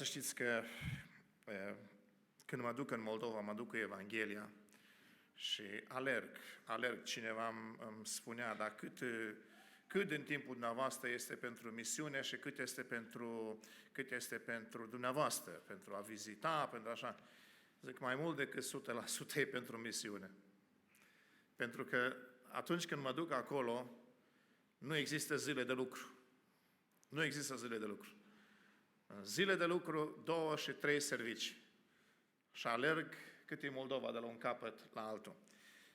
Să știți că când mă duc în Moldova, mă duc cu Evanghelia și alerg. Cineva îmi spunea, dar cât din timpul dumneavoastră este pentru misiune și cât este pentru dumneavoastră, pentru a vizita, pentru așa. Zic, mai mult decât 100% e pentru misiune. Pentru că atunci când mă duc acolo, nu există zile de lucru. Nu există zile de lucru. Zile de lucru, 2 și 3 servicii. Și alerg cât e Moldova de la un capăt la altul.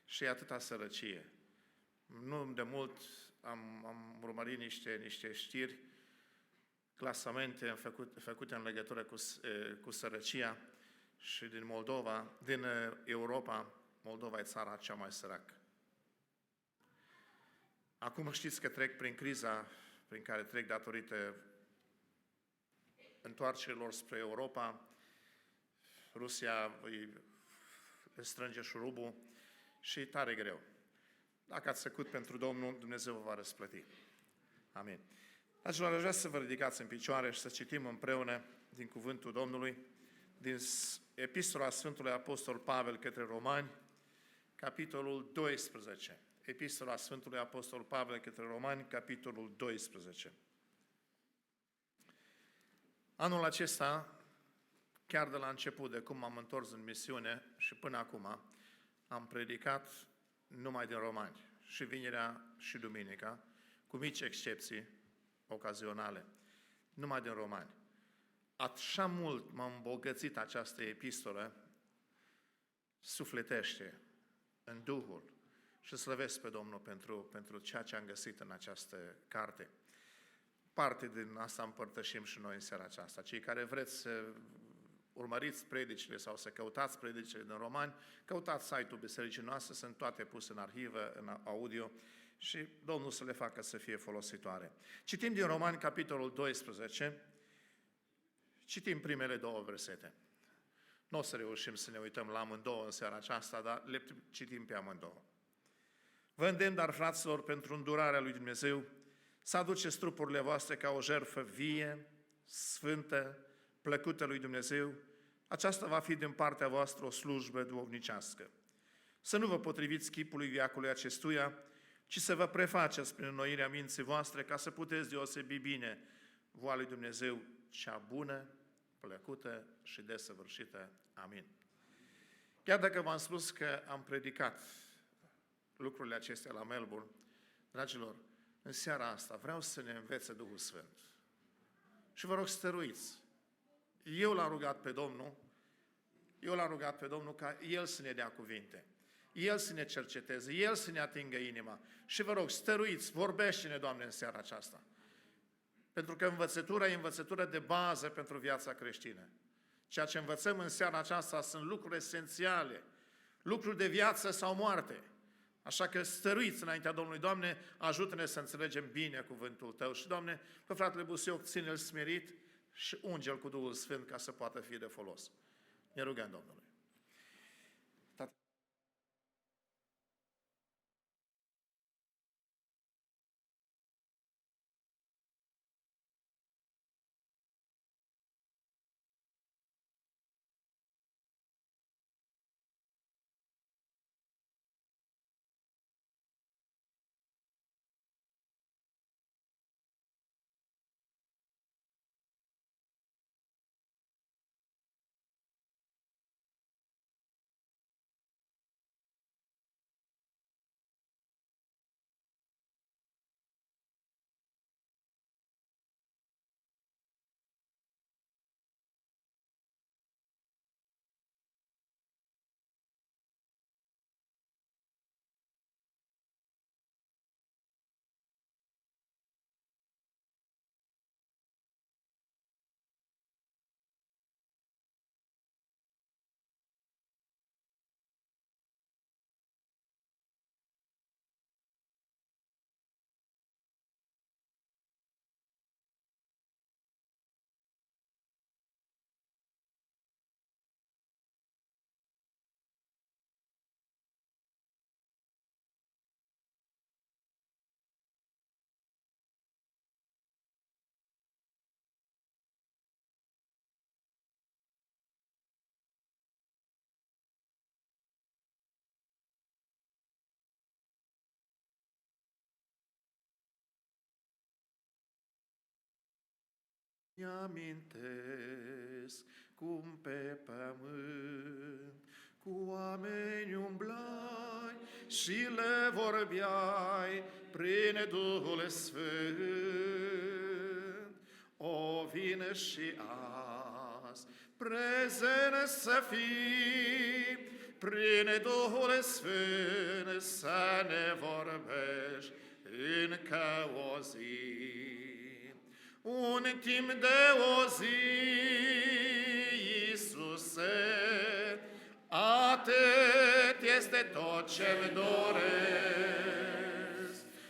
Și e atâta sărăcie. Nu de mult am urmărit niște știri, clasamente făcute în legătură cu sărăcia și din Moldova, din Europa, Moldova e țara cea mai săracă. Acum știți că trec prin criza prin care trec datorită întoarcerilor spre Europa. Rusia îi strânge șurubul și e tare greu. Dacă ați făcut pentru Domnul, Dumnezeu vă va răsplăti. Amin. Dragilor, aș vrea să vă ridicați în picioare și să citim împreună din Cuvântul Domnului, din Epistola Sfântului Apostol Pavel către Romani, capitolul 12. Epistola Sfântului Apostol Pavel către Romani, capitolul 12. Anul acesta, chiar de la început, de cum m-am întors în misiune și până acum, am predicat numai din Romani, și vinerea și duminica, cu mici excepții ocazionale, numai din Romani. Așa mult m-a îmbogățit această epistolă, sufletește, în Duhul, și slăvesc pe Domnul pentru ceea ce am găsit în această carte. Parte din asta împărtășim și noi în seara aceasta. Cei care vreți să urmăriți predicile sau să căutați predicile din Romani, căutați site-ul bisericii noastre, sunt toate puse în arhivă, în audio și Domnul să le facă să fie folositoare. Citim din Romani, capitolul 12, citim primele 2 versete. Nu o să reușim să ne uităm la amândouă în seara aceasta, dar le citim pe amândouă. Vă îndemn, dar, fraților, pentru îndurarea lui Dumnezeu, să aduceți trupurile voastre ca o jertfă vie, sfântă, plăcută lui Dumnezeu. Aceasta va fi din partea voastră o slujbă duhovnicească. Să nu vă potriviți chipului veacului acestuia, ci să vă prefaceți prin înnoirea minții voastre, ca să puteți deosebi bine voia lui Dumnezeu, cea bună, plăcută și desăvârșită. Amin. Chiar dacă v-am spus că am predicat lucrurile acestea la Melbourne, dragilor, în seara asta vreau să ne învețe Duhul Sfânt. Și vă rog, stăruiți. Eu l-am rugat pe Domnul ca El să ne dea cuvinte. El să ne cerceteze, El să ne atingă inima. Și vă rog, stăruiți, vorbește-ne, Doamne, în seara aceasta. Pentru că învățătura e învățătură de bază pentru viața creștină. Ceea ce învățăm în seara aceasta sunt lucruri esențiale, lucruri de viață sau moarte. Așa că stăruiți înaintea Domnului. Doamne, ajută-ne să înțelegem bine cuvântul Tău. Și, Doamne, pe fratele Busioc, ține-l smerit și unge-l cu Duhul Sfânt ca să poată fi de folos. Ne rugăm Domnului. Mi-amintesc cum pe pământ cu oameni umblai și le vorbeai prin Duhul Sfânt. O, vine și azi prezent să fii, prin Duhul Sfânt să ne vorbești încă o zi. Un timp de o zi, Iisuse, atât este tot ce-mi doresc.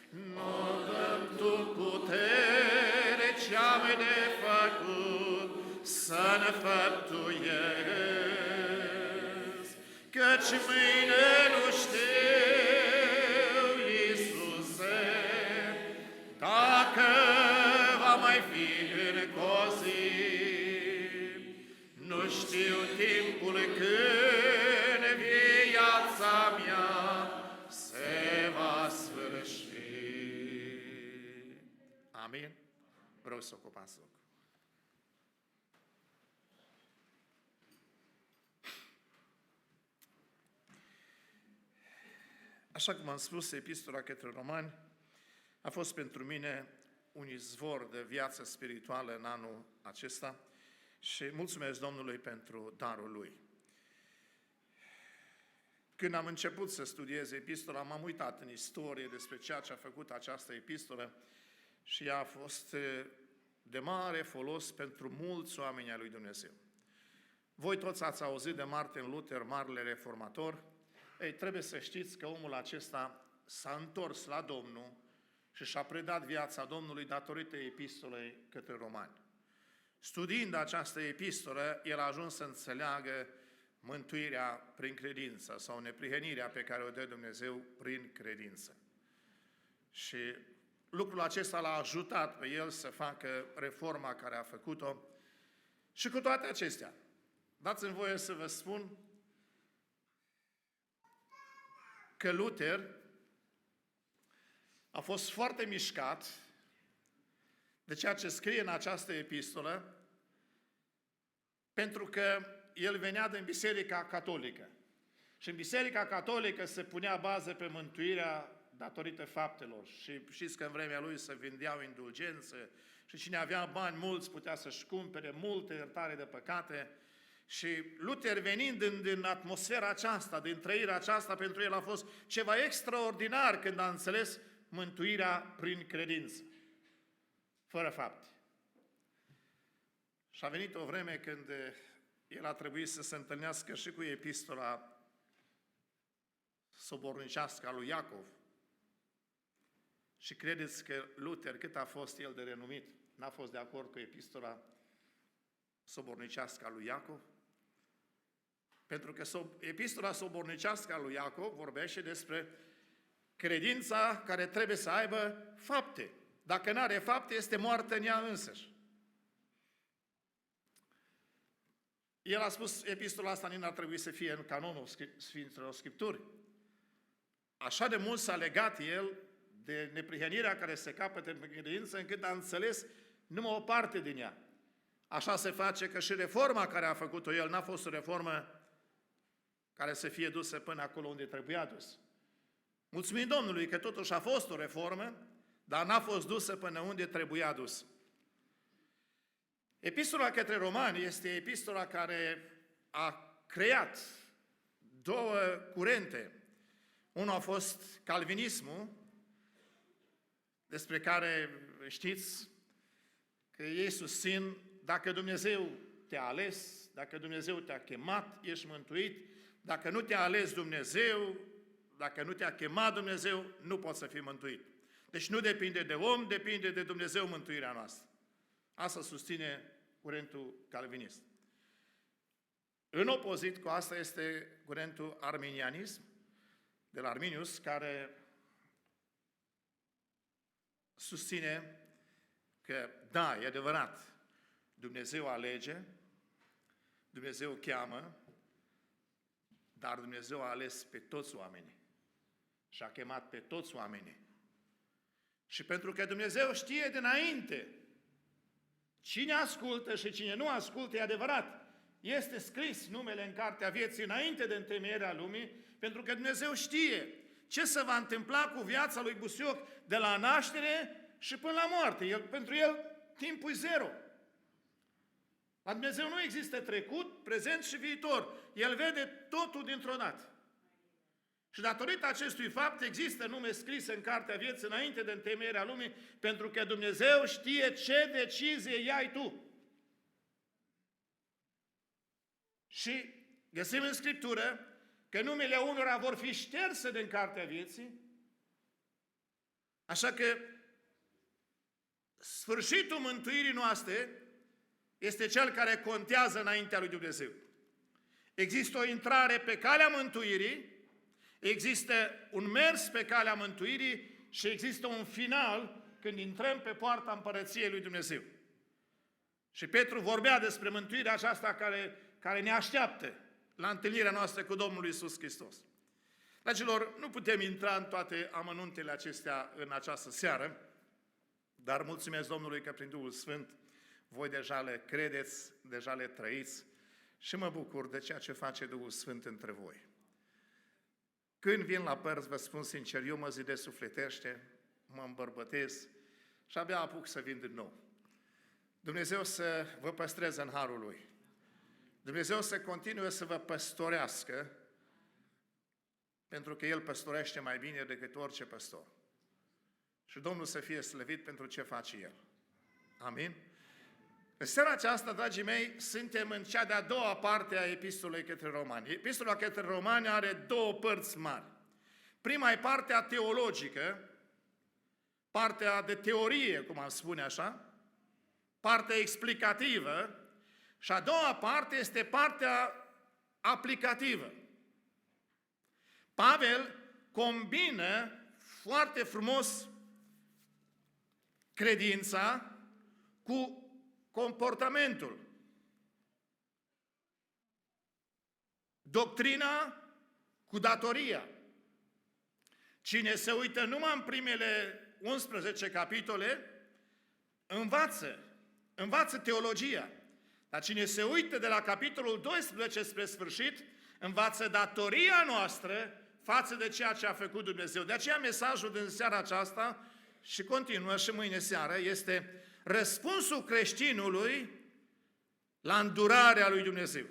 Nu dăm Tu putere ce-am de făcut să-n făptuiesc, căci mâine nu știu, Iisuse, dacă va mai fi încă o zi. Nu știu timpul când viața mea se va sfârși. Amin? Vreau să ocupați loc. Așa cum am spus, Epistola către Romani a fost pentru mine un izvor de viață spirituală în anul acesta și mulțumesc Domnului pentru darul Lui. Când am început să studiez epistola, m-am uitat în istorie despre ceea ce a făcut această epistolă și ea a fost de mare folos pentru mulți oameni ai lui Dumnezeu. Voi toți ați auzit de Martin Luther, marele reformator. Ei, trebuie să știți că omul acesta s-a întors la Domnul și și-a predat viața Domnului datorită epistolei către Romani. Studiind această epistolă, el a ajuns să înțeleagă mântuirea prin credință sau neprihănirea pe care o dă Dumnezeu prin credință. Și lucrul acesta l-a ajutat pe el să facă reforma care a făcut-o. Și cu toate acestea, dați-mi voie să vă spun că Luther a fost foarte mișcat de ceea ce scrie în această epistolă, pentru că el venea din Biserica Catolică. Și în Biserica Catolică se punea bază pe mântuirea datorită faptelor. Și știți că în vremea lui se vindeau indulgențe și cine avea bani mulți putea să-și cumpere multe iertare de păcate. Și Luther, venind din atmosfera aceasta, din trăirea aceasta, pentru el a fost ceva extraordinar când a înțeles mântuirea prin credință, fără fapte. Și a venit o vreme când el a trebuit să se întâlnească și cu epistola sobornicească a lui Iacov. Și credeți că Luther, cât a fost el de renumit, n-a fost de acord cu epistola sobornicească a lui Iacov? Pentru că epistola sobornicească a lui Iacov vorbește despre credința care trebuie să aibă fapte. Dacă nu are fapte, este moartă în ea însăși. El a spus, epistola asta nu ar trebui să fie în canonul Sfintelor Scripturi. Așa de mult s-a legat el de neprihănirea care se capătă în credință, încât a înțeles numai o parte din ea. Așa se face că și reforma care a făcut-o el n-a fost o reformă care să fie dusă până acolo unde trebuia dus. Mulțumim Domnului că totuși a fost o reformă, dar n-a fost dusă până unde trebuia dus. Epistola către Romani este epistola care a creat două curente. Unul a fost calvinismul, despre care știți că ei susțin, dacă Dumnezeu te-a ales, dacă Dumnezeu te-a chemat, ești mântuit. Dacă nu te-a ales Dumnezeu, dacă nu te-a chemat Dumnezeu, nu poți să fii mântuit. Deci nu depinde de om, depinde de Dumnezeu mântuirea noastră. Asta susține curentul calvinist. În opozit cu asta este curentul arminianism, de la Arminius, care susține că, da, e adevărat, Dumnezeu alege, Dumnezeu cheamă, dar Dumnezeu a ales pe toți oamenii și a chemat pe toți oamenii. Și pentru că Dumnezeu știe dinainte Cine ascultă și cine nu ascultă, e adevărat. Este scris numele în cartea vieții înainte de întemeierea lumii, pentru că Dumnezeu știe ce se va întâmpla cu viața lui Busioc de la naștere și până la moarte. Pentru el timpul e zero. La Dumnezeu nu există trecut, prezent și viitor. El vede totul dintr-o dată. Și datorită acestui fapt există nume scrise în cartea vieții înainte de întemeierea lumii, pentru că Dumnezeu știe ce decizie iai tu. Și găsim în Scriptură că numele unora vor fi șterse din cartea vieții, așa că sfârșitul mântuirii noastre este cel care contează înaintea lui Dumnezeu. Există o intrare pe calea mântuirii, există un mers pe calea mântuirii și există un final când intrăm pe poarta împărăției lui Dumnezeu. Și Petru vorbea despre mântuirea aceasta care ne așteaptă la întâlnirea noastră cu Domnul Iisus Hristos. Dragilor, nu putem intra în toate amănuntele acestea în această seară, dar mulțumesc Domnului că prin Duhul Sfânt voi deja le credeți, deja le trăiți și mă bucur de ceea ce face Duhul Sfânt între voi. Când vin la părți, vă spun sincer, eu mă zidesc sufletește, mă îmbărbătez și abia apuc să vin din nou. Dumnezeu să vă păstreze în harul Lui. Dumnezeu să continue să vă păstorească, pentru că El păstorește mai bine decât orice păstor. Și Domnul să fie slăvit pentru ce face El. Amin? În seara aceasta, dragii mei, suntem în cea de-a doua parte a Epistolei către Romani. Epistola către Romani are două părți mari. Prima e partea teologică, partea de teorie, cum am spune așa, partea explicativă, și a doua parte este partea aplicativă. Pavel combină foarte frumos credința cu comportamentul. Doctrina cu datoria. Cine se uită numai în primele 11 capitole, învață teologia. Dar cine se uită de la capitolul 12 spre sfârșit, învață datoria noastră față de ceea ce a făcut Dumnezeu. De aceea mesajul din seara aceasta și continuă și mâine seară este răspunsul creștinului la îndurarea lui Dumnezeu.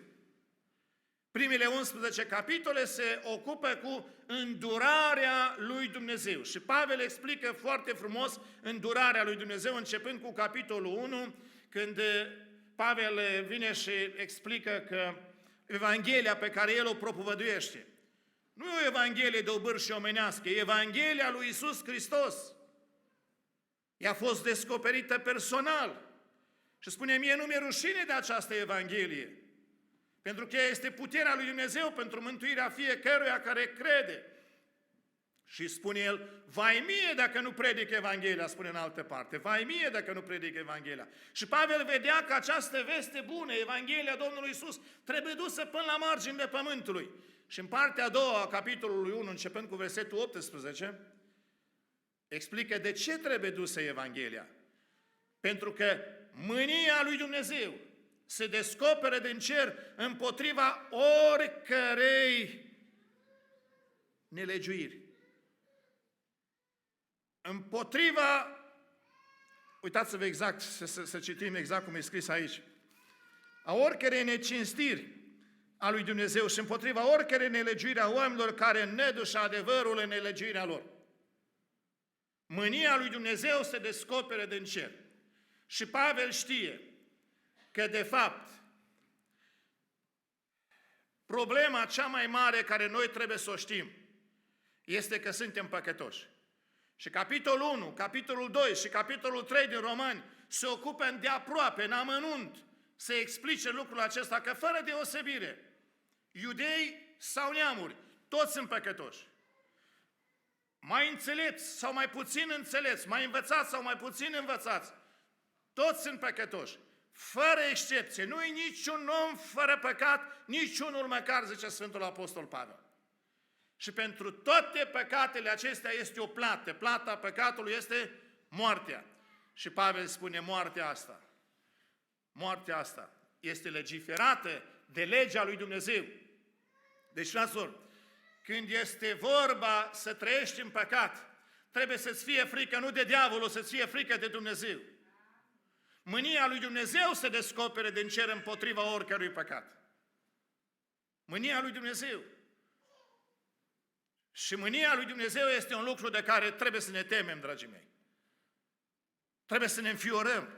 Primele 11 capitole se ocupă cu îndurarea lui Dumnezeu. Și Pavel explică foarte frumos îndurarea lui Dumnezeu, începând cu capitolul 1, când Pavel vine și explică că Evanghelia pe care el o propovăduiește nu e o Evanghelie de obârșie omenească, e Evanghelia lui Iisus Hristos. Ea a fost descoperită personal. Și spune, mie nu mi-e rușine de această Evanghelie, pentru că ea este puterea lui Dumnezeu pentru mântuirea fiecăruia care crede. Și spune el, vai mie dacă nu predic Evanghelia, spune în altă parte, vai mie dacă nu predic Evanghelia. Și Pavel vedea că această veste bună, Evanghelia Domnului Iisus, trebuie dusă până la marginile pământului. Și în partea a doua a capitolului 1, începând cu versetul 18, explică de ce trebuie dusă Evanghelia. Pentru că mânia lui Dumnezeu se descoperă din cer împotriva oricărei nelegiuiri. Împotriva, uitați-vă exact, să citim exact cum e scris aici, a oricărei necinstiri a lui Dumnezeu și împotriva oricărei nelegiuiri a oamenilor care nedușă adevărul în nelegiuirea lor. Mânia lui Dumnezeu se descoperă din cer. Și Pavel știe că, de fapt, problema cea mai mare care noi trebuie să o știm este că suntem păcătoși. Și capitolul 1, capitolul 2 și capitolul 3 din Romani se ocupă îndeaproape, în amănunt, să explice lucrul acesta, că fără deosebire, iudei sau neamuri, toți sunt păcătoși. Mai înțelepți sau mai puțin înțelepți, mai învățați sau mai puțin învățați, toți sunt păcătoși. Fără excepție, nu e niciun om fără păcat, niciunul măcar, zice Sfântul Apostol Pavel. Și pentru toate păcatele acestea este o plată. Plata păcatului este moartea. Și Pavel spune moartea asta moartea asta este legiferată de legea lui Dumnezeu. Deci, fraților, când este vorba să trăiești în păcat, trebuie să-ți fie frică nu de diavolul, să-ți fie frică de Dumnezeu. Mânia lui Dumnezeu se descopere din cer împotriva oricărui păcat. Mânia lui Dumnezeu. Și mânia lui Dumnezeu este un lucru de care trebuie să ne temem, dragii mei. Trebuie să ne înfiorăm.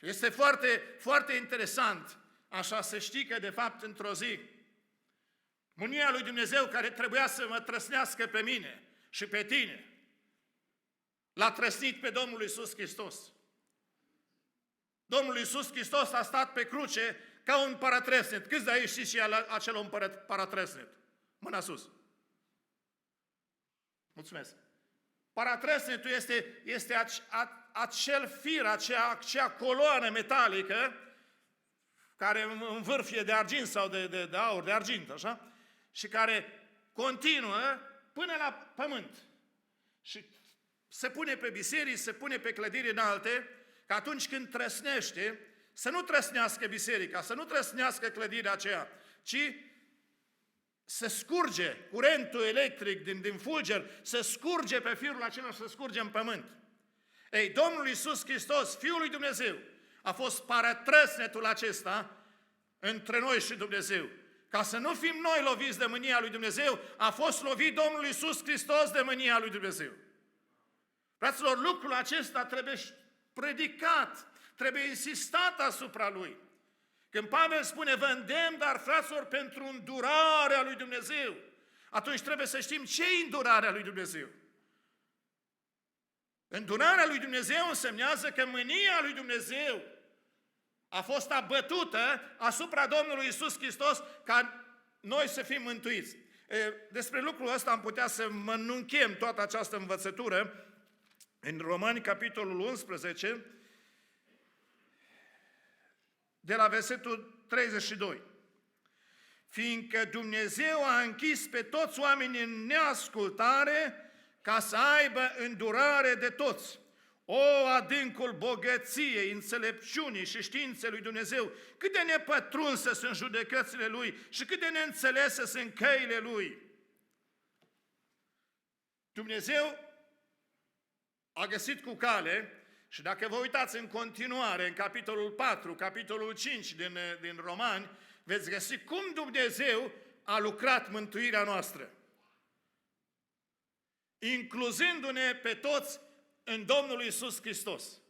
Este foarte, foarte interesant așa să știi că, de fapt, într-o zi, mânia lui Dumnezeu care trebuia să mă trăsnească pe mine și pe tine, l-a trăsnit pe Domnul Iisus Hristos. Domnul Iisus Hristos a stat pe cruce ca un paratresnet. Câți de aici știți și acel un paratresnet? Mâna sus. Mulțumesc. Paratresnetul este acel fir, acea coloană metalică care în vârf e de argint sau de aur, de argint, așa, și care continuă până la pământ. Și se pune pe biserici, se pune pe clădiri înalte, că atunci când trăsnește, să nu trăsnească biserica, să nu trăsnească clădirea aceea, ci să scurge curentul electric din fulger, să scurge pe firul acela și să scurge în pământ. Ei, Domnul Iisus Hristos, Fiul lui Dumnezeu, a fost paratrăsnetul acesta între noi și Dumnezeu. Ca să nu fim noi loviți de mânia lui Dumnezeu, a fost lovit Domnul Iisus Hristos de mânia lui Dumnezeu. Fraților, lucrul acesta trebuie predicat, trebuie insistat asupra lui. Când Pavel spune, vă îndemn, dar fraților, pentru îndurarea lui Dumnezeu, atunci trebuie să știm ce e îndurarea lui Dumnezeu. Îndurarea lui Dumnezeu însemnează că mânia lui Dumnezeu a fost abătută asupra Domnului Iisus Hristos ca noi să fim mântuiți. Despre lucrul ăsta am putea să mănunchem toată această învățătură în Romani, capitolul 11, de la versetul 32. Fiindcă Dumnezeu a închis pe toți oamenii în neascultare ca să aibă îndurare de toți. O, adâncul bogăției, înțelepciunii și științei lui Dumnezeu, cât de nepătrunse sunt judecățile Lui și cât de neînțelese sunt căile Lui. Dumnezeu a găsit cu cale, și dacă vă uitați în continuare, în capitolul 4, capitolul 5 din Romani, veți găsi cum Dumnezeu a lucrat mântuirea noastră, incluzându-ne pe toți în Domnul Iisus Hristos.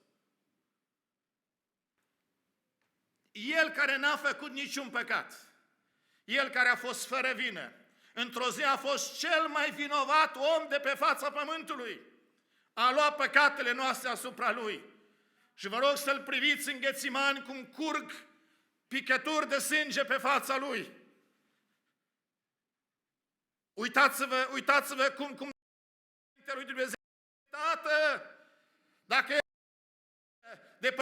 El care n-a făcut niciun păcat, El care a fost fără vină, într-o zi a fost cel mai vinovat om de pe fața pământului. A luat păcatele noastre asupra Lui. Și vă rog să-L priviți în Ghețimani cum curg picături de sânge pe fața Lui. Uitați-vă cum lui Dumnezeu, Tată, dacă de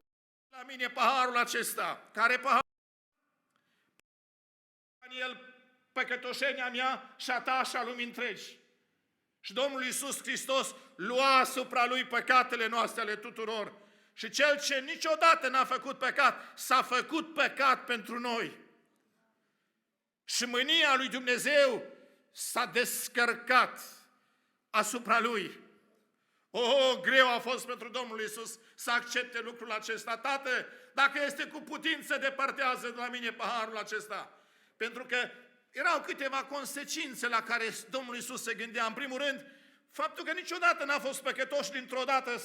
la mine paharul acesta, care pahar în el păcătoșenia mea și a ta și a lumii întregi. Și Domnul Iisus Hristos lua asupra Lui păcatele noastre ale tuturor. Și Cel ce niciodată n-a făcut păcat, s-a făcut păcat pentru noi. Și mânia lui Dumnezeu s-a descărcat asupra Lui. Greu a fost pentru Domnul Iisus să accepte lucrul acesta. Tată, dacă este cu putință, depărtează de la mine paharul acesta. Pentru că erau câteva consecințe la care Domnul Iisus se gândea. În primul rând, faptul că niciodată n-a fost păcătos și dintr-o dată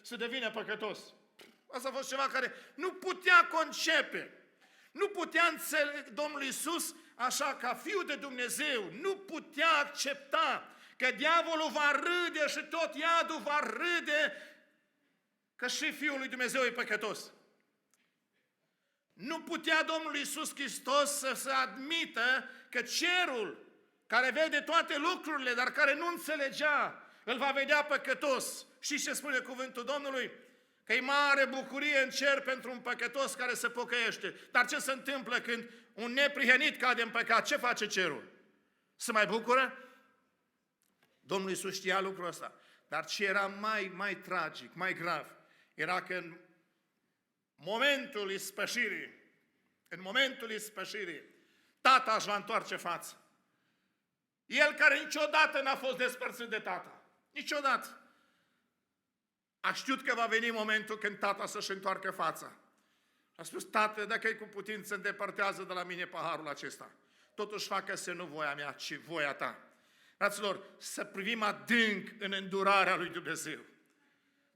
să devină păcătos. Asta a fost ceva care nu putea concepe. Nu putea înțelege Domnul Iisus așa ca Fiul de Dumnezeu. Nu putea accepta că diavolul va râde și tot iadul va râde că și Fiul lui Dumnezeu e păcătos. Nu putea Domnul Iisus Hristos să admită că cerul, care vede toate lucrurile, dar care nu înțelegea, îl va vedea păcătos. Și ce spune cuvântul Domnului? Că e mare bucurie în cer pentru un păcătos care se pocăiește. Dar ce se întâmplă când un neprihănit cade în păcat? Ce face cerul? Se mai bucură? Domnul Iisus știa lucrul ăsta. Dar ce era mai tragic, mai grav, era că în momentul ispășirii, în momentul ispășirii, tata își va întoarce fața. El care niciodată n-a fost despărțit de tata. Niciodată. A știut că va veni momentul când tata să-și întoarcă fața. A spus, tată, dacă e cu putință, îndepărtează de la mine paharul acesta. Totuși facă-se nu voia mea, ci voia ta. Fraților, să privim adânc în îndurarea lui Dumnezeu.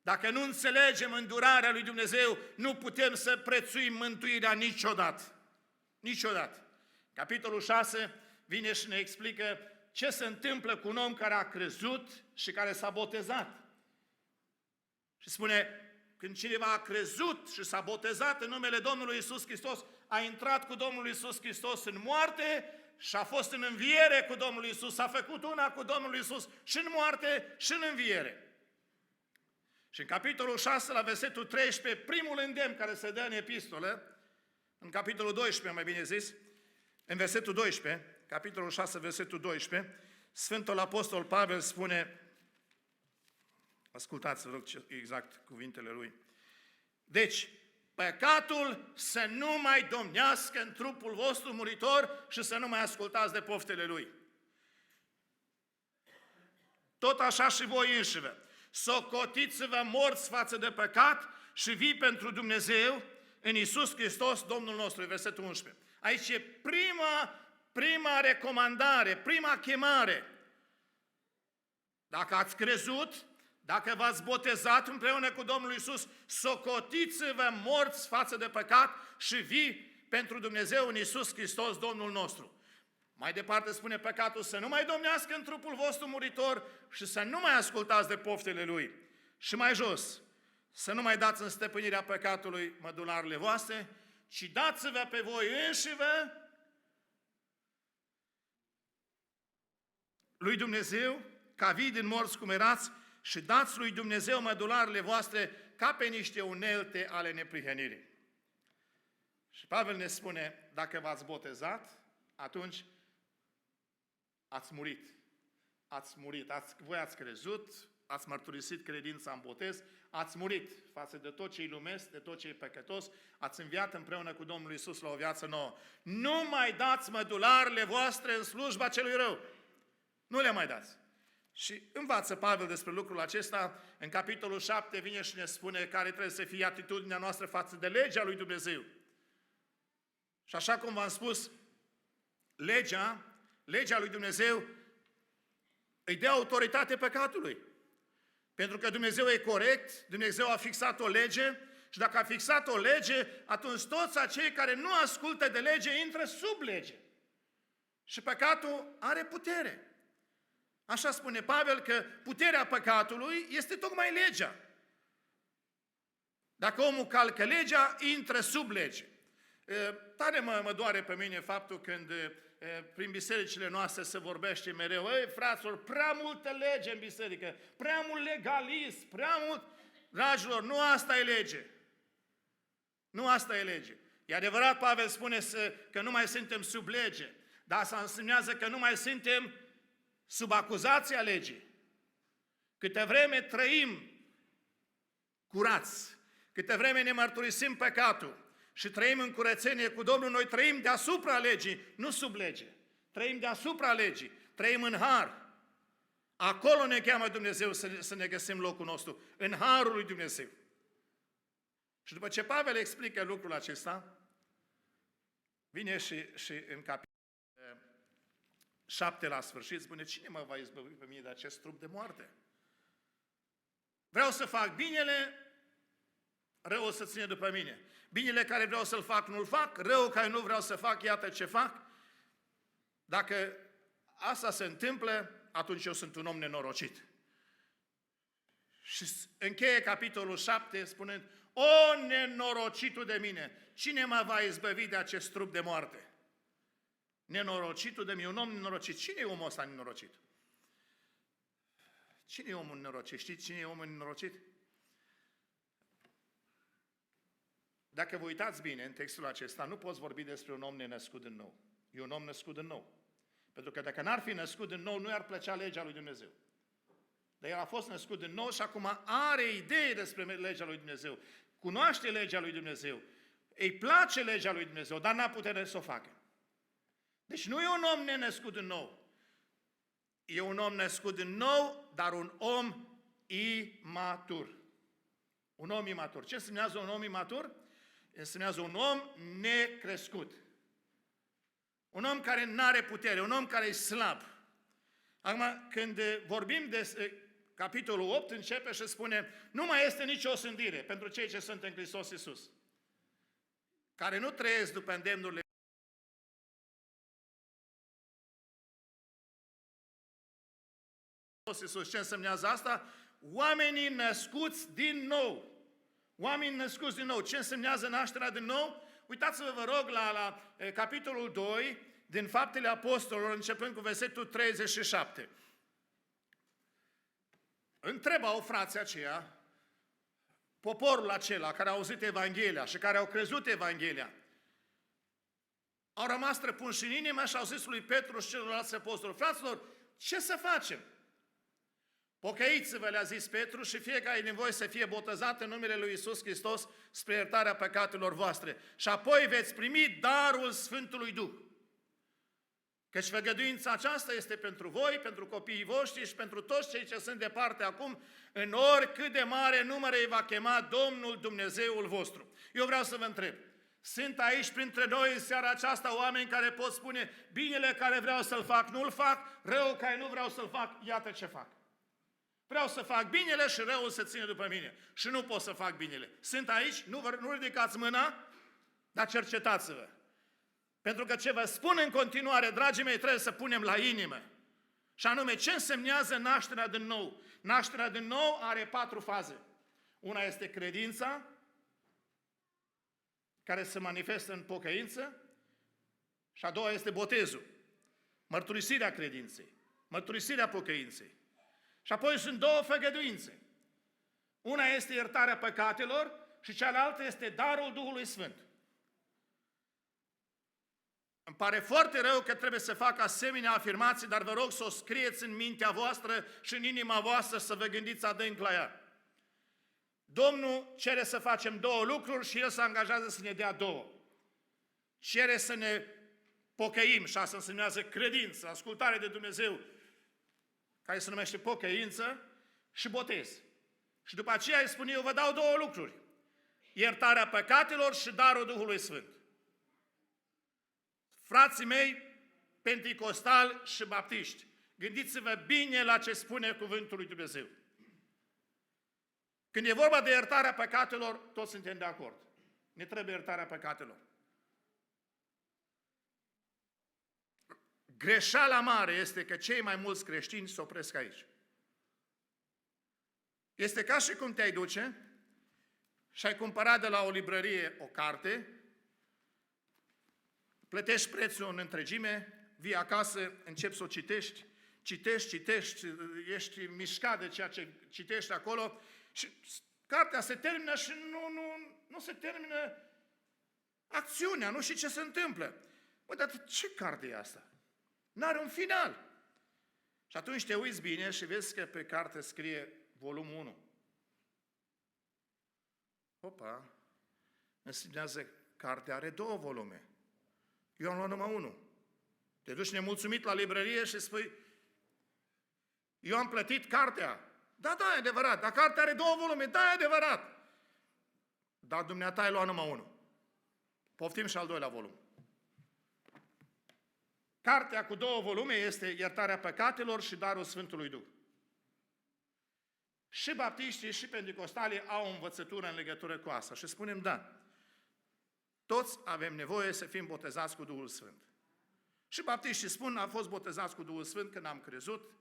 Dacă nu înțelegem îndurarea lui Dumnezeu, nu putem să prețuim mântuirea niciodată. Niciodată. Capitolul 6 vine și ne explică ce se întâmplă cu un om care a crezut și care s-a botezat. Și spune, când cineva a crezut și s-a botezat în numele Domnului Iisus Hristos, a intrat cu Domnul Iisus Hristos în moarte și a fost în înviere cu Domnul Iisus, a făcut una cu Domnul Iisus și în moarte și în înviere. Și în capitolul 6, la versetul 13, primul îndemn care se dă în epistolă, în capitolul 12, mai bine zis, în versetul 12, capitolul 6, versetul 12, Sfântul Apostol Pavel spune, ascultați, vă rog, exact cuvintele lui. Deci, păcatul să nu mai domnească în trupul vostru muritor și să nu mai ascultați de poftele lui. Tot așa și voi înșivă. Socotiți-vă morți față de păcat și vii pentru Dumnezeu în Iisus Hristos, Domnul nostru, versetul 11. Aici e prima recomandare, prima chemare. Dacă ați crezut, dacă v-ați botezat împreună cu Domnul Iisus, socotiți-vă morți față de păcat și vii pentru Dumnezeu în Iisus Hristos, Domnul nostru. Mai departe spune păcatul să nu mai domnească în trupul vostru muritor și să nu mai ascultați de poftele lui. Și mai jos, să nu mai dați în stăpânirea păcatului mădularele voastre, ci dați-vă pe voi înșivă lui Dumnezeu, ca vii din morți cum erați, și dați lui Dumnezeu mădularele voastre ca pe niște unelte ale neprihănirii. Și Pavel ne spune, dacă v-ați botezat, atunci ați murit. Ați murit. Voi ați crezut, ați mărturisit credința în botez, ați murit față de tot ce-i lumesc, de tot ce-i păcătos, ați înviat împreună cu Domnul Iisus la o viață nouă. Nu mai dați mădularele voastre în slujba celui rău. Nu le mai dați. Și învață Pavel despre lucrul acesta, în capitolul 7 vine și ne spune care trebuie să fie atitudinea noastră față de legea lui Dumnezeu. Și așa cum v-am spus, legea lui Dumnezeu îi dă autoritate păcatului. Pentru că Dumnezeu e corect, Dumnezeu a fixat o lege și dacă a fixat o lege, atunci toți acei care nu ascultă de lege intră sub lege. Și păcatul are putere. Așa spune Pavel că puterea păcatului este tocmai legea. Dacă omul calcă legea, intră sub lege. Tare mă doare pe mine faptul când prin bisericile noastre se vorbește mereu, ei, fraților, prea multă lege în biserică, prea mult legalism, prea mult... Dragilor, nu asta e lege. Nu asta e lege. E adevărat, Pavel spune că nu mai suntem sub lege, dar asta însemnează că nu mai suntem sub acuzația legii. Câte vreme trăim curați, câte vreme ne mărturisim păcatul și trăim în curățenie cu Domnul, noi trăim deasupra legii, nu sub lege. Trăim deasupra legii, trăim în har. Acolo ne cheamă Dumnezeu să ne găsim locul nostru, în harul lui Dumnezeu. Și după ce Pavel explică lucrul acesta, vine și în capitolul 7 la sfârșit, spune, cine mă va izbăvi pe mine de acest trup de moarte? Vreau să fac binele, rău o să ține după mine. Binele care vreau să-l fac, nu-l fac, rău care nu vreau să fac, iată ce fac. Dacă asta se întâmplă, atunci eu sunt un om nenorocit. Și încheie capitolul 7 spunând, o, nenorocitul de mine, cine mă va izbăvi de acest trup de moarte? Nenorocitul de mine, un om nenorocit. Cine e omul ăsta nenorocit? Cine e omul nenorocit? Știți cine e omul nenorocit? Dacă vă uitați bine în textul acesta, nu poți vorbi despre un om nenăscut din nou. E un om născut din nou. Pentru că dacă n-ar fi născut din nou, nu i-ar plăcea legea lui Dumnezeu. Dar el a fost născut din nou și acum are idei despre legea lui Dumnezeu. cunoaște legea lui Dumnezeu, îi place legea lui Dumnezeu, dar n-a putere să o facă. Deci nu e un om nenăscut din nou. E un om născut din nou, dar un om imatur. Un om imatur. Ce înseamnă un om imatur? Înseamnă un om necrescut. Un om care nu are putere, un om care e slab. Acum, când vorbim de capitolul 8, începe și spune, nu mai este nicio osândire pentru cei ce sunt în Hristos Iisus, care nu trăiesc după îndemnurile Iisus. Ce însemnează asta? Oamenii născuți din nou. Oamenii născuți din nou. Ce însemnează nașterea din nou? Uitați-vă, vă rog, la capitolul 2 din Faptele Apostolilor, începând cu versetul 37. Întrebau frații aceia, poporul acela care au auzit Evanghelia și care au crezut Evanghelia, au rămas străpunși în inimă și au zis lui Petru și celorlalți apostoli, fraților, ce să facem? Pocăiți-vă, le-a zis Petru, și fiecare din voi să fie botezat în numele lui Iisus Hristos spre iertarea păcatelor voastre. Și apoi veți primi darul Sfântului Duh. Căci făgăduința aceasta este pentru voi, pentru copiii voștri și pentru toți cei ce sunt departe acum, în oricât de mare număr îi va chema Domnul Dumnezeul vostru. Eu vreau să vă întreb, sunt aici printre noi în seara aceasta oameni care pot spune, binele care vreau să-l fac, nu-l fac, rău care nu vreau să-l fac, iată ce fac. Vreau să fac binele și răul să ține după mine. Și nu pot să fac binele. Sunt aici, nu ridicați mâna, dar cercetați-vă. Pentru că ce vă spun în continuare, dragii mei, trebuie să punem la inimă. Și anume, ce însemnează nașterea din nou? Nașterea din nou are 4 faze. Una este credința, care se manifestă în pocăință, și a doua este botezul, mărturisirea credinței, mărturisirea pocăinței. Și apoi sunt 2 făgăduințe. Una este iertarea păcatelor și cealaltă este darul Duhului Sfânt. Îmi pare foarte rău că trebuie să fac asemenea afirmații, dar vă rog să o scrieți în mintea voastră și în inima voastră să vă gândiți adânc la ea. Domnul cere să facem 2 lucruri și El se angajează să ne dea 2. Cere să ne pocăim, și asta însemnează credință, ascultare de Dumnezeu, care se numește pocăință, și botez. Și după aceea îi spune, eu vă dau 2 lucruri. Iertarea păcatelor și darul Duhului Sfânt. Frații mei, penticostali și baptiști, gândiți-vă bine la ce spune cuvântul lui Dumnezeu. Când e vorba de iertarea păcatelor, toți suntem de acord. Ne trebuie iertarea păcatelor. Greșeala mare este că cei mai mulți creștini se opresc aici. Este ca și cum te-ai duce și ai cumpărat de la o librărie o carte, plătești prețul în întregime, vii acasă, începi să o citești, citești, ești mișcat de ceea ce citești acolo și cartea se termină și nu se termină acțiunea, nu știi ce se întâmplă. Bă, dar ce carte e asta? N-are un final. Și atunci te uiți bine și vezi că pe carte scrie volumul 1. Opa, însemnează cartea are 2 volume. Eu am luat numai 1. Te duci nemulțumit la librărie și spui, eu am plătit cartea. Da, e adevărat. Dar cartea are 2 volume. Da, e adevărat. Dar dumneata ai luat numai 1. Poftim și al 2-lea volum. Cartea cu 2 volume este iertarea păcatelor și darul Sfântului Duh. Și baptiștii și penticostalii au o învățătură în legătură cu asta. Și spunem, da, toți avem nevoie să fim botezați cu Duhul Sfânt. Și baptiștii spun, am fost botezați cu Duhul Sfânt când am crezut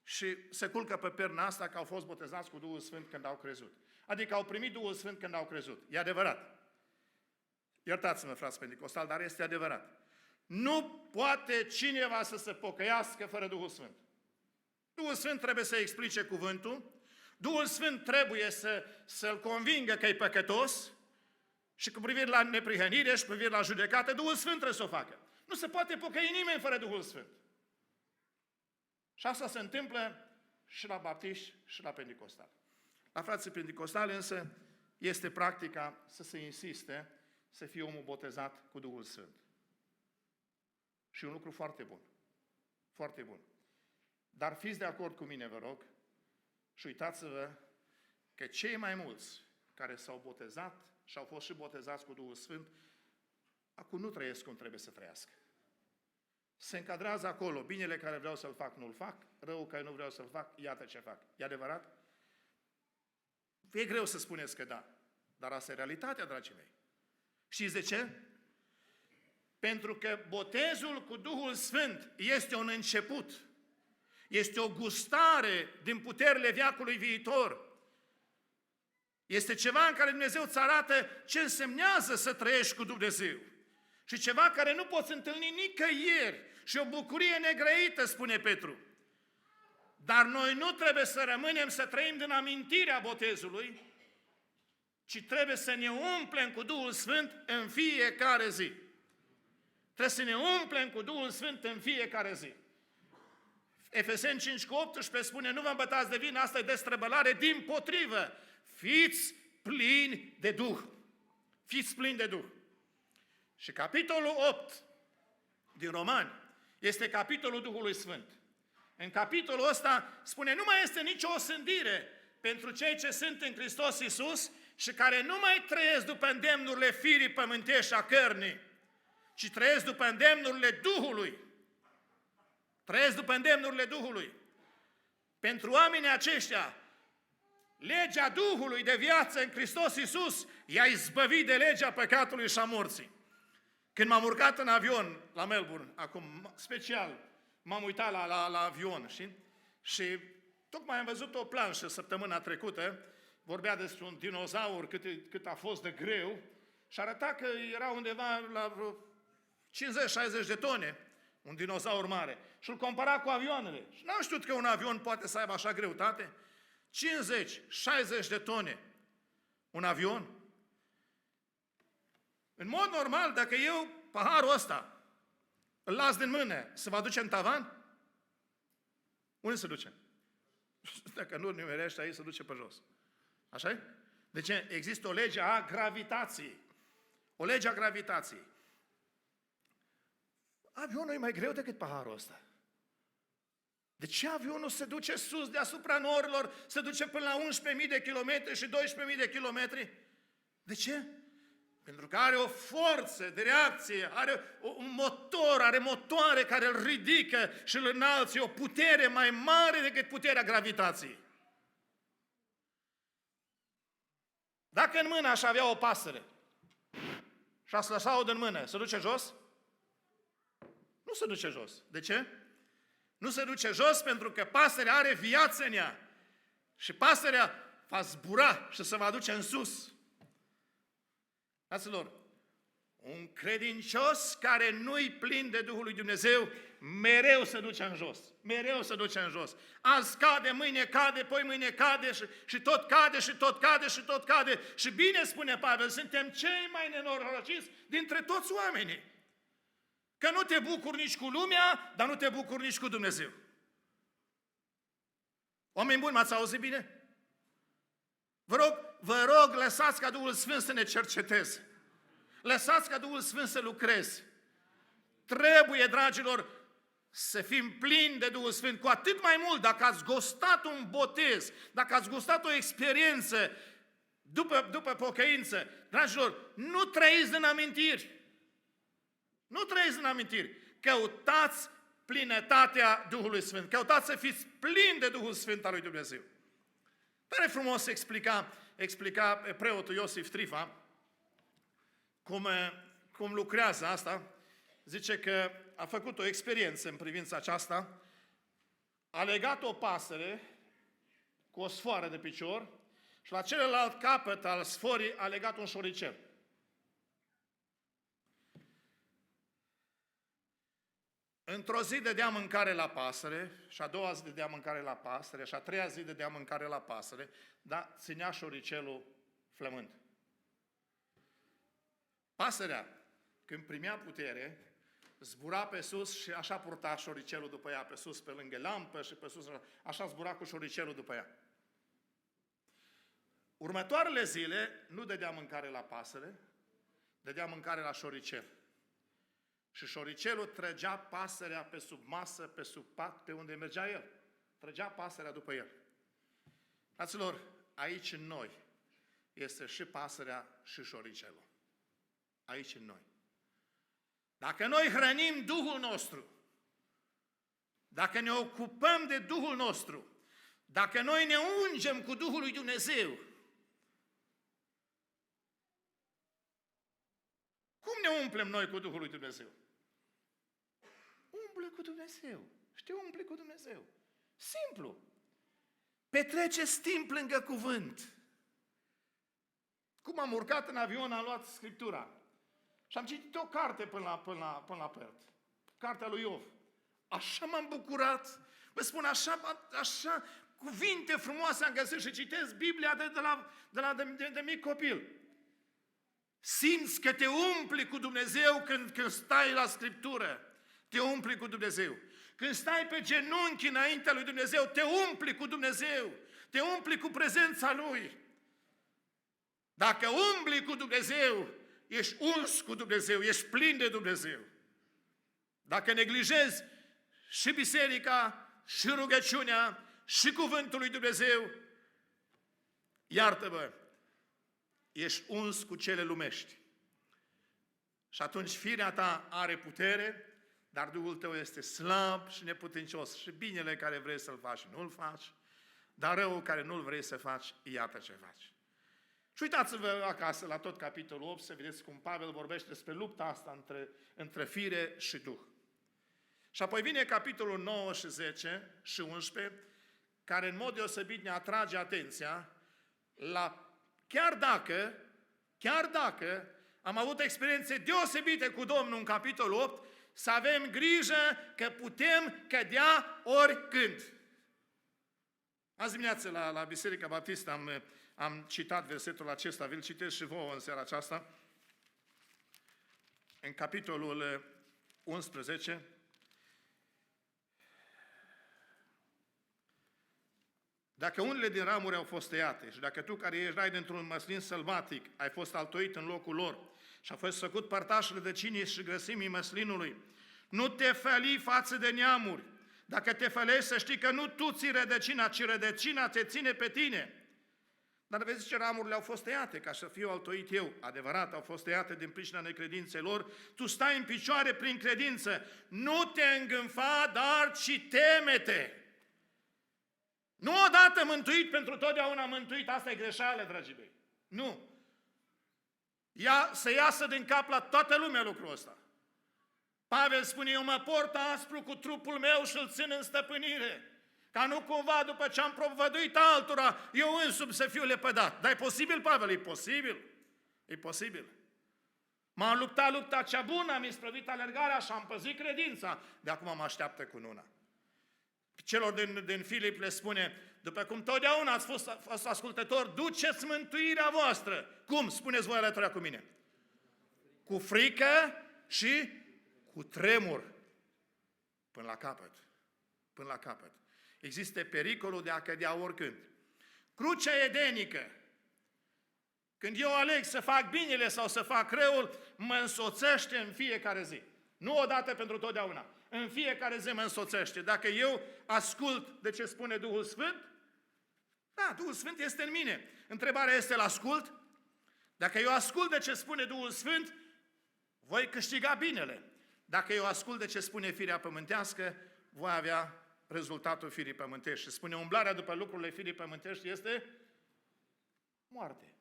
și se culcă pe perna asta că au fost botezați cu Duhul Sfânt când au crezut. Adică au primit Duhul Sfânt când au crezut. E adevărat. Iertați-mă, frați penticostali, dar este adevărat. Nu poate cineva să se pocăiască fără Duhul Sfânt. Duhul Sfânt trebuie să explice cuvântul, Duhul Sfânt trebuie să-l convingă că e păcătos și cu privire la neprihănire și cu privire la judecată, Duhul Sfânt trebuie să o facă. Nu se poate pocăi nimeni fără Duhul Sfânt. Și asta se întâmplă și la baptiști și la penticostali. La frații penticostali însă este practica să se insiste să fie omul botezat cu Duhul Sfânt. Și un lucru foarte bun. Foarte bun. Dar fiți de acord cu mine, vă rog, și uitați-vă că cei mai mulți care s-au botezat și au fost și botezați cu Duhul Sfânt, acum nu trăiesc cum trebuie să trăiască. Se încadrează acolo, binele care vreau să-l fac, nu-l fac, răul care nu vreau să-l fac, iată ce fac. E adevărat? E greu să spuneți că da, dar asta e realitatea, dragii mei. Știți de ce? Pentru că botezul cu Duhul Sfânt este un început, este o gustare din puterile veacului viitor. Este ceva în care Dumnezeu îți arată ce însemnează să trăiești cu Dumnezeu. Și ceva care nu poți întâlni nicăieri. Și o bucurie negrăită, spune Petru. Dar noi nu trebuie să rămânem să trăim din amintirea botezului, ci trebuie să ne umplem cu Duhul Sfânt în fiecare zi. Trebuie să ne umplem cu Duhul Sfânt în fiecare zi. Efeseni 5:18 spune, nu vă îmbătați de vină, asta e destrăbălare, dimpotrivă, fiți plini de Duh. Fiți plini de Duh. Și capitolul 8 din Romani este capitolul Duhului Sfânt. În capitolul ăsta spune, nu mai este nicio osândire pentru cei ce sunt în Hristos Iisus și care nu mai trăiesc după îndemnurile firii pământești a cărnii, ci trăiesc după îndemnurile Duhului. Trăiesc după îndemnurile Duhului. Pentru oamenii aceștia, legea Duhului de viață în Hristos Iisus i-a izbăvit de legea păcatului și a morții. Când m-am urcat în avion la Melbourne, acum special, m-am uitat la avion, și tocmai am văzut o planșă săptămâna trecută, vorbea despre un dinozaur cât a fost de greu și arăta că era undeva la 50-60 de tone, un dinozaur mare. Și îl compara cu avioanele. Și n-am știut că un avion poate să aibă așa greutate. 50-60 de tone. Un avion. În mod normal, dacă eu paharul ăsta îl las din mână, se va duce în tavan? Unde se duce? Dacă nu nimerește aici, se duce pe jos. Așa e? Deci există o lege a gravitației. O lege a gravitației. Avionul e mai greu decât paharul ăsta. De ce avionul se duce sus deasupra norilor, se duce până la 11.000 de kilometri și 12.000 de kilometri? De ce? Pentru că are o forță de reacție, are un motor, are motoare care îl ridică și îl înalță, o putere mai mare decât puterea gravitației. Dacă în mână aș avea o pasăre și aș lăsa-o din mână, se duce jos? Nu se duce jos. De ce? Nu se duce jos pentru că pasărea are viață în ea. Și pasărea va zbura și se va duce în sus. Fraților, un credincios care nu-i plin de Duhul lui Dumnezeu, mereu se duce în jos. Mereu se duce în jos. Azi cade, mâine cade, poi mâine cade și tot cade și tot cade și tot cade. Și bine spune Pavel, suntem cei mai nenorociți dintre toți oamenii. Că nu te bucuri nici cu lumea, dar nu te bucuri nici cu Dumnezeu. Oameni buni, m-ați auzit bine? Vă rog, lăsați ca Duhul Sfânt să ne cerceteze. Lăsați ca Duhul Sfânt să lucreze. Trebuie, dragilor, să fim plini de Duhul Sfânt, cu atât mai mult dacă ați gustat un botez, dacă ați gustat o experiență după pocăință. Dragilor, nu trăiți din amintiri. Nu trăiți în amintiri. Căutați plinătatea Duhului Sfânt. Căutați să fiți plini de Duhul Sfânt al lui Dumnezeu. Tare frumos explica preotul Iosif Trifa cum lucrează asta. Zice că a făcut o experiență în privința aceasta. A legat o pasăre cu o sfoară de picior și la celălalt capăt al sforii a legat un șoricel. Într-o zi dădea mâncare la pasăre, și a doua zi dădea mâncare la pasăre, și a treia zi dădea mâncare la pasăre, dar ținea șoricelul flămând. Pasărea, când primea putere, zbura pe sus și așa purta șoricelul după ea, pe sus, pe lângă lampă și pe sus, așa zbura cu șoricelul după ea. Următoarele zile nu dădea mâncare la pasăre, dădea mâncare la șoricel. Și șoricelul trăgea pasărea pe sub masă, pe sub pat, pe unde mergea el. Trăgea pasărea după el. Fraților, aici în noi este și pasărea și șoricelul. Aici în noi. Dacă noi hrănim Duhul nostru, dacă ne ocupăm de Duhul nostru, dacă noi ne ungem cu Duhul lui Dumnezeu, cum ne umplem noi cu Duhul lui Dumnezeu? Umple cu Dumnezeu. Și umple cu Dumnezeu. Simplu. Petreceți timp lângă cuvânt. Cum am urcat în avion, am luat Scriptura. Și am citit o carte până la părt. Cartea lui Iov. Așa m-am bucurat. Vă spun, așa cuvinte frumoase am găsit și citesc Biblia de mic copil. Simți că te umpli cu Dumnezeu când stai la Scriptură. Te umpli cu Dumnezeu. Când stai pe genunchi înaintea lui Dumnezeu, te umpli cu Dumnezeu. Te umpli cu prezența Lui. Dacă umbli cu Dumnezeu, ești uns cu Dumnezeu, ești plin de Dumnezeu. Dacă neglijezi și biserica, și rugăciunea, și cuvântul lui Dumnezeu, iartă-mă, ești uns cu cele lumești. Și atunci firea ta are putere, dar Duhul tău este slab și neputincios. Și binele care vrei să-l faci, nu-l faci, dar răul care nu-l vrei să faci, iată ce faci. Și uitați-vă acasă la tot capitolul 8 să vedeți cum Pavel vorbește despre lupta asta între fire și Duh. Și apoi vine capitolul 9 și 10 și 11, care în mod deosebit ne atrage atenția la chiar dacă am avut experiențe deosebite cu Domnul în capitolul 8, să avem grijă că putem cădea oricând. Azi dimineață la Biserica Baptistă am citat versetul acesta, vi-l citesc și vouă în seara aceasta, în capitolul 11, dacă unele din ramuri au fost tăiate și dacă tu care erai dintr-un măslin sălbatic ai fost altoit în locul lor și a fost făcut părtaș rădăcinii și grăsimii măslinului, nu te făli față de neamuri. Dacă te fălești, să știi că nu tu ții rădăcina, ci rădăcina te ține pe tine. Dar vezi ce ramurile au fost tăiate, ca să fiu altoit eu. Adevărat, au fost tăiate din pricina necredinței lor. Tu stai în picioare prin credință. Nu te îngânfa, dar ci teme-te. Nu odată mântuit, pentru totdeauna mântuit. Asta e greșeală, dragii mei. Nu. Să iasă din cap la toată lumea lucrul ăsta. Pavel spune, eu mă port aspru cu trupul meu și îl țin în stăpânire. Ca nu cumva, după ce am propovăduit altora, eu însumi să fiu lepădat. Dar e posibil, Pavel? E posibil. E posibil. M-am luptat lupta cea bună, am isprăvit alergarea și am păzit credința. De acum mă așteaptă cununa. Celor din Filip le spune, după cum totdeauna ați fost ascultători, duceți mântuirea voastră. Cum? Spuneți voi alături cu mine. Cu frică și cu tremur. Până la capăt. Până la capăt. Există pericolul de a cădea oricând. Crucea edenică. Când eu aleg să fac binele sau să fac răul, mă însoțește în fiecare zi. Nu odată pentru totdeauna. În fiecare zi mă însoțește. Dacă eu ascult de ce spune Duhul Sfânt, da, Duhul Sfânt este în mine. Întrebarea este, îl ascult? Dacă eu ascult de ce spune Duhul Sfânt, voi câștiga binele. Dacă eu ascult de ce spune firea pământească, voi avea rezultatul firii pământești. Și spune, umblarea după lucrurile firii pământești este moarte.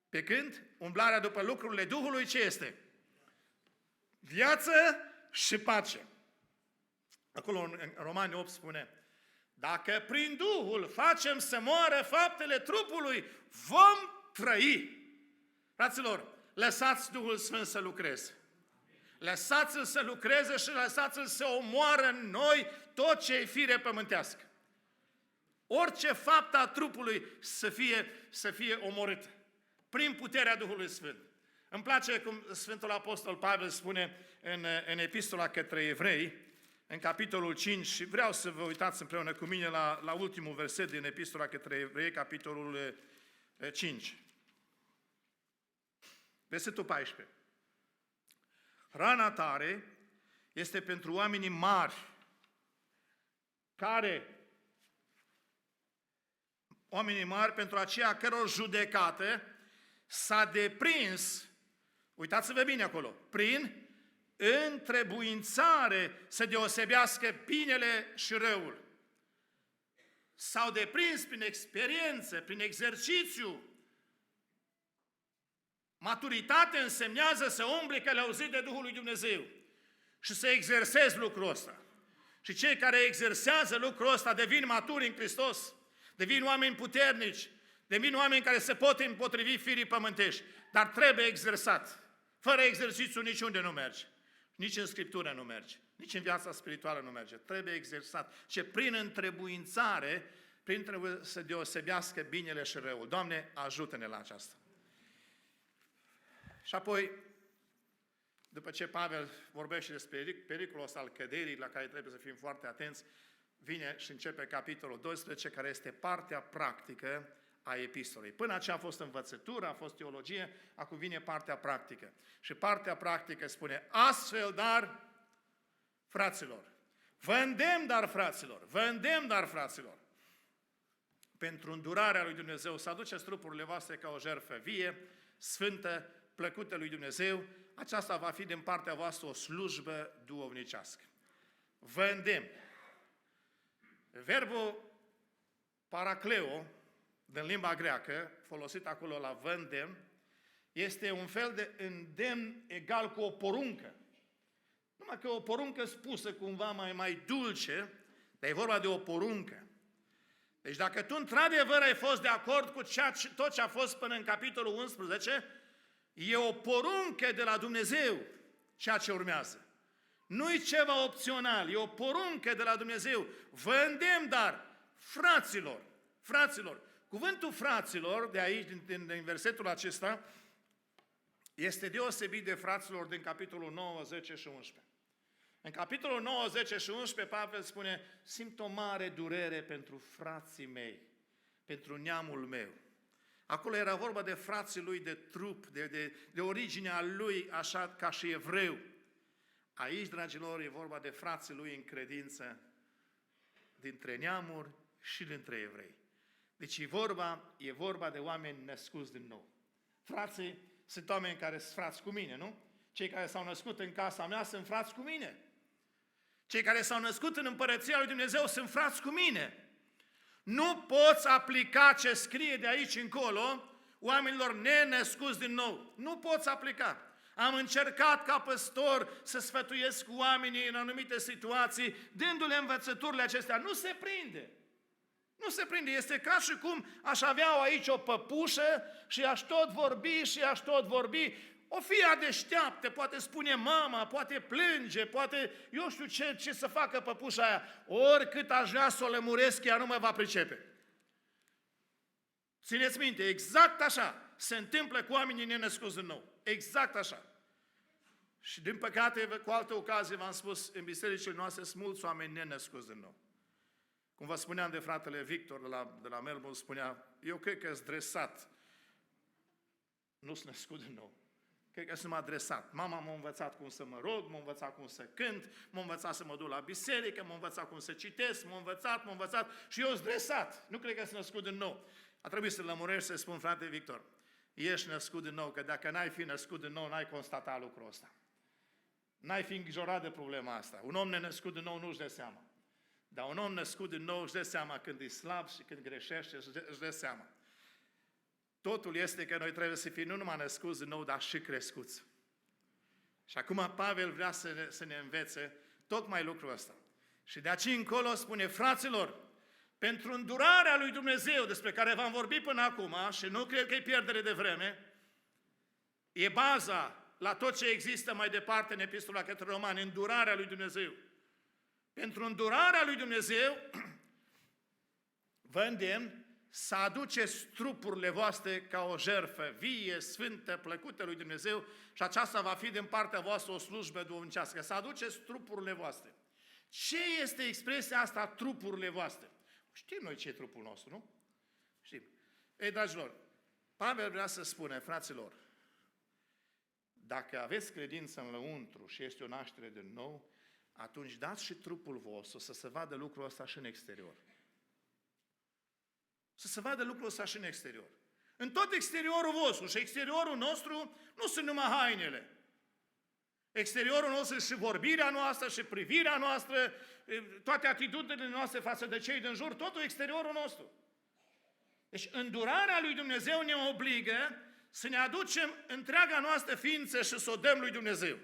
Pe când umblarea după lucrurile Duhului ce este? Viață și pace. Acolo în Romani 8 spune, dacă prin Duhul facem să moară faptele trupului, vom trăi. Fraților, lăsați Duhul Sfânt să lucreze. Lăsați-l să lucreze și lăsați-l să omoară în noi tot ce e fire pământească. Orice faptă a trupului să fie omorâtă. Prin puterea Duhului Sfânt. Îmi place cum Sfântul Apostol Pavel spune în epistola către evrei, în capitolul 5, și vreau să vă uitați împreună cu mine la ultimul verset din epistola către evrei, capitolul 5. Versetul 14. Rana tare este pentru oamenii mari, oamenii mari pentru aceia căror judecată s-a deprins, uitați-vă bine acolo, prin întrebuințare să deosebească binele și răul. S-au deprins prin experiență, prin exercițiu. Maturitate însemnează să umbli călăuzit de Duhul lui Dumnezeu și să exersezi lucrul ăsta. Și cei care exersează lucrul ăsta devin maturi în Hristos, devin oameni puternici, devin oameni care se pot împotrivi firii pământești, dar trebuie exersat. Fără exercițiu niciunde nu merge. Nici în Scriptură nu merge. Nici în viața spirituală nu merge. Trebuie exersat. Și prin întrebuințare, trebuie să deosebească binele și răul. Doamne, ajută-ne la aceasta. Și apoi, după ce Pavel vorbește despre pericolul ăsta al căderii, la care trebuie să fim foarte atenți, vine și începe capitolul 12, care este partea practică a epistolei. Până aceea a fost învățătură, a fost teologie, acum vine partea practică. Și partea practică spune, astfel, dar, fraților, vă îndemn, dar, fraților, pentru îndurarea lui Dumnezeu, să aduceți trupurile voastre ca o jertfă vie, sfântă, plăcută lui Dumnezeu, aceasta va fi din partea voastră o slujbă duhovnicească. Vă îndemn. Verbul paracleo, din limba greacă, folosit acolo la vă îndemn, este un fel de îndemn egal cu o poruncă. Numai că o poruncă spusă cumva mai dulce, dar e vorba de o poruncă. Deci dacă tu într-adevăr ai fost de acord cu tot ce a fost până în capitolul 11, e o poruncă de la Dumnezeu ceea ce urmează. Nu-i ceva opțional, e o poruncă de la Dumnezeu. Vă îndemn, dar, fraților, cuvântul fraților, de aici, din versetul acesta, este deosebit de fraților din capitolul 9, 10 și 11. În capitolul 9, 10 și 11, Pavel spune, simt o mare durere pentru frații mei, pentru neamul meu. Acolo era vorba de frații lui de trup, de originea lui, așa ca și evreu. Aici, dragilor, e vorba de frații lui în credință, dintre neamuri și dintre evrei. Deci e vorba de oameni născuți din nou. Frații sunt oameni care sunt frați cu mine, nu? Cei care s-au născut în casa mea sunt frați cu mine. Cei care s-au născut în împărăția lui Dumnezeu sunt frați cu mine. Nu poți aplica ce scrie de aici încolo oamenilor nenăscuți din nou. Nu poți aplica. Am încercat ca păstor să sfătuiesc cu oamenii în anumite situații, dându-le învățăturile acestea. Nu se prinde. Nu se prinde. Este ca și cum aș avea aici o păpușă și aș tot vorbi. O fie deșteaptă, poate spune mama, poate plânge, poate eu știu ce să facă păpușa aia. Oricât aș vrea să o lămuresc, ea nu mă va pricepe. Țineți minte, exact așa se întâmplă cu oamenii nenăscuți din nou. Exact așa. Și din păcate, cu altă ocazie v-am spus, în bisericile noastre sunt mulți oameni nenăscuți din nou. Cum vă spuneam de fratele Victor de la Melbourne, spunea, eu cred că sunt dresat. Nu sunt născut din nou. Cred că sunt adresat. Mama m-a învățat cum să mă rog, m-a învățat cum să cânt, m-a învățat să mă duc la biserică, m-a învățat cum să citesc, m-a învățat și eu sunt dresat. Nu cred că sunt născut din nou. A trebuit să lămurești să spun, frate Victor, ești născut din nou, că dacă n-ai fi născut din nou, n-ai constatat lucrul ăsta. N-ai fi îngrijorat de problema asta. Un om nenăscut din nou nu-și dă seama. Dar un om născut din nou își dă seama când e slab și când greșește, își dă seama. Totul este că noi trebuie să fim nu numai născuți din nou, dar și crescuți. Și acum Pavel vrea să ne învețe tocmai lucrul ăsta. Și de aici încolo spune, fraților, pentru îndurarea lui Dumnezeu, despre care v-am vorbit până acum, și nu cred că e pierdere de vreme, e baza la tot ce există mai departe în Epistola către Romani, îndurarea lui Dumnezeu. Pentru îndurarea lui Dumnezeu, vă îndemn să aduceți trupurile voastre ca o jertfă vie, sfântă, plăcută lui Dumnezeu și aceasta va fi din partea voastră o slujbă duhovnicească. Să aduceți trupurile voastre. Ce este expresia asta, trupurile voastre? Știm noi ce e trupul nostru, nu? Știm. Ei, dragilor, Pavel vrea să spune, fraților, dacă aveți credință în lăuntru și este o naștere din nou, atunci dați și trupul vostru să se vadă lucrul ăsta și în exterior. Să se vadă lucrul ăsta și în exterior. În tot exteriorul vostru și exteriorul nostru nu sunt numai hainele. Exteriorul nostru și vorbirea noastră și privirea noastră, toate atitudinile noastre față de cei din jur, totul exteriorul nostru. Deci îndurarea lui Dumnezeu ne obligă să ne aducem întreaga noastră ființă și să o dăm lui Dumnezeu.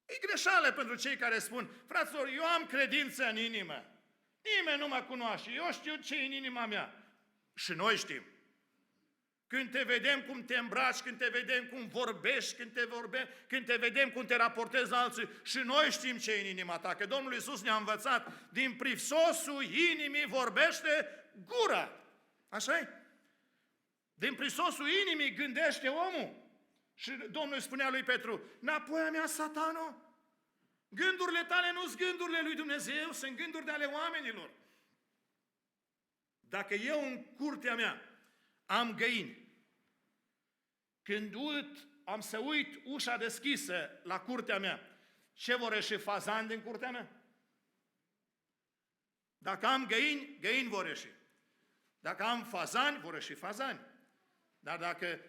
E greșeală pentru cei care spun, fraților, eu am credință în inimă. Nimeni nu mă cunoaște, eu știu ce e în inima mea. Și noi știm. Când te vedem cum te îmbraci, când te vedem cum vorbești, când te vedem cum te raportezi la alții, și noi știm ce e în inima ta. Că Domnul Iisus ne-a învățat, din prisosul inimii vorbește gura. Așa-i? Din prisosul inimii gândește omul. Și Domnul spunea lui Petru, înapoi a mea, Satano, gândurile tale nu sunt gândurile lui Dumnezeu, sunt gânduri de ale oamenilor. Dacă eu în curtea mea am găini, când am să uit ușa deschisă la curtea mea, ce vor ieși fazani din curtea mea? Dacă am găini, găini vor ieși. Dacă am fazani, vor ieși fazani. Dar dacă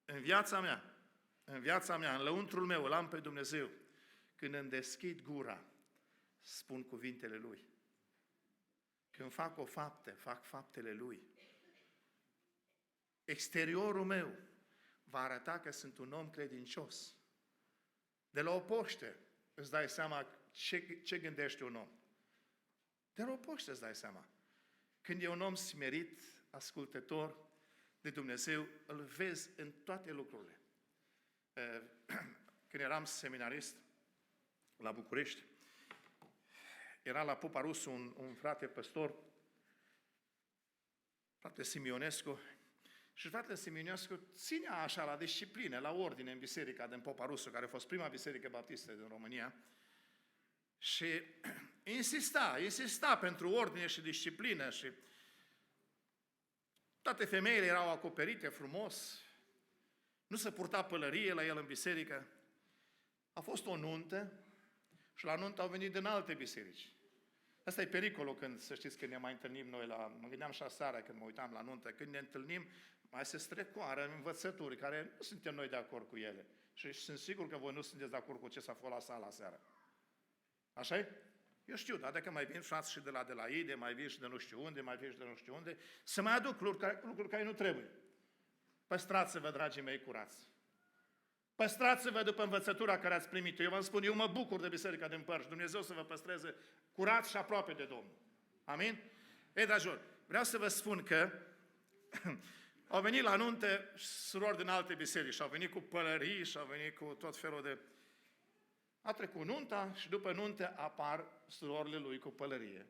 în viața mea, în lăuntrul meu, îl am pe Dumnezeu, când îmi deschid gura, spun cuvintele Lui. Când fac o faptă, fac faptele Lui. Exteriorul meu va arăta că sunt un om credincios. De la o poște îți dai seama ce gândește un om. De la o poște îți dai seama. Când e un om smerit, ascultător de Dumnezeu, îl vezi în toate lucrurile. Când eram seminarist la București, era la Popa Rusu un frate păstor, frate Simionescu, și fratele Simionescu ținea așa la disciplină, la ordine în biserica din Popa Rusu, care a fost prima biserică baptistă din România, și insista pentru ordine și disciplină și toate femeile erau acoperite frumos, nu se purta pălărie la el în biserică. A fost o nuntă și la nuntă au venit din alte biserici. Asta e pericolul când, să știți, când ne mai întâlnim noi mă gândeam și aseară când mă uitam la nuntă, când ne întâlnim, mai se strecoară învățături care nu suntem noi de acord cu ele. Și sunt sigur că voi nu sunteți de acord cu ce s-a făcut la sala aseară. Așa-i? Eu știu, dar dacă mai vin frați și de la IDE, mai vin și de nu știu unde, mai vin și de nu știu unde, să mai aduc lucruri care nu trebuie. Păstrați-vă, dragii mei, curați. Păstrați-vă după învățătura care ați primit-o. Eu vă spun, eu mă bucur de Biserica din Părși. Dumnezeu să vă păstreze curați și aproape de Domnul. Amin? Ei, dragilor, vreau să vă spun că au venit la nuntă surori din alte biserici și au venit cu pălării și au venit cu tot felul de... A trecut nunta și după nuntă apar surorile lui cu pălărie.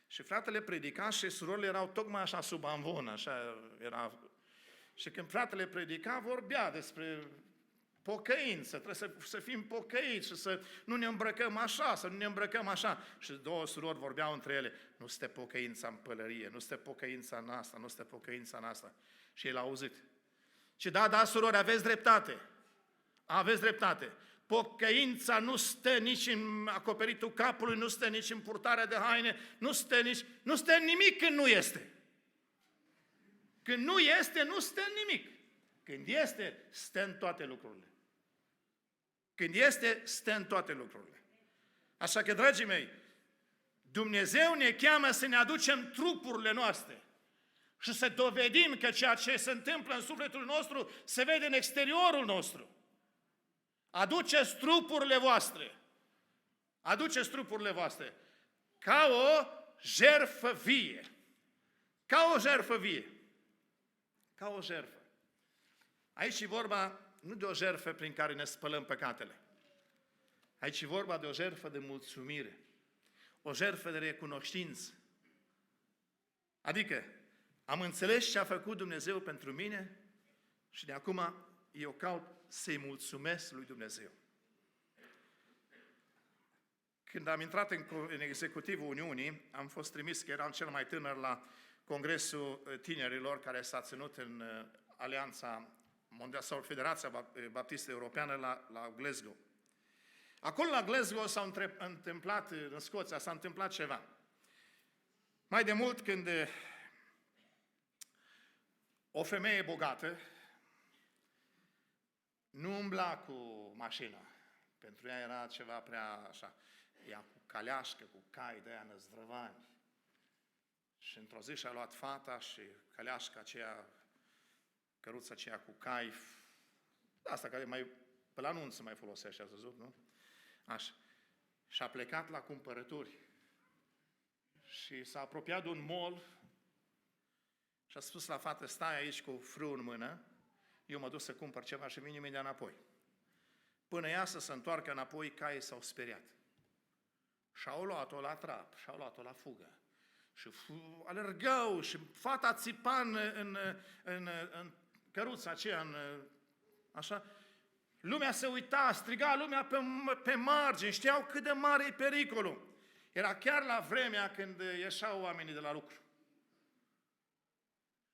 Și fratele predica și surorile erau tocmai așa sub amvonă, așa era... Și când fratele predica, vorbea despre pocăință, trebuie să fim pocăiți și să nu ne îmbrăcăm așa, să nu ne îmbrăcăm așa. Și două surori vorbeau între ele, nu este pocăința în pălărie, nu este pocăința în asta, nu este pocăința în asta. Și el a auzit. Și da, surori, aveți dreptate. Aveți dreptate. Pocăința nu stă nici în acoperitul capului, nu stă nici în purtarea de haine, nu stă în nimic când nu este. Când nu este, nu stă în nimic. Când este, stă în toate lucrurile. Când este, stă în toate lucrurile. Așa că, dragii mei, Dumnezeu ne cheamă să ne aducem trupurile noastre și să dovedim că ceea ce se întâmplă în sufletul nostru se vede în exteriorul nostru. Aduceți trupurile voastre. Aduceți trupurile voastre ca o jertfă vie. Ca o jertfă vie. Ca o jertfă. Aici e vorba nu de o jertfă prin care ne spălăm păcatele. Aici e vorba de o jertfă de mulțumire. O jertfă de recunoștință. Adică, am înțeles ce a făcut Dumnezeu pentru mine și de acum eu caut să-i mulțumesc lui Dumnezeu. Când am intrat în executivul Uniunii, am fost trimis, că eram cel mai tânăr la Congresul Tinerilor care s-a ținut în Alianța Mondială sau Federația Baptistă Europeană la Glasgow. Acolo la Glasgow s-a întâmplat, în Scoția, s-a întâmplat ceva. Mai de mult când o femeie bogată nu umbla cu mașina. Pentru ea era ceva prea așa. Ea cu caleașcă, cu cai de aia năzdrăvani. Și într-o zi și-a luat fata și caleașca aceea, căruța aceea cu cai, asta care mai, pe la anunț se mai folosește, ați văzut, nu? Așa. Și a plecat la cumpărături. Și s-a apropiat de un mall și a spus la fată, stai aici cu frâu în mână, eu mă duc să cumpăr ceva și vin imediat înapoi. Până ea să se întoarcă înapoi, caii s-au speriat. Și-au luat-o la trap, și-au luat-o la fugă. Și alergau și fata țipa în căruța aceea, așa. Lumea se uita, striga lumea pe margini, știau cât de mare e pericolul. Era chiar la vremea când ieșau oamenii de la lucru.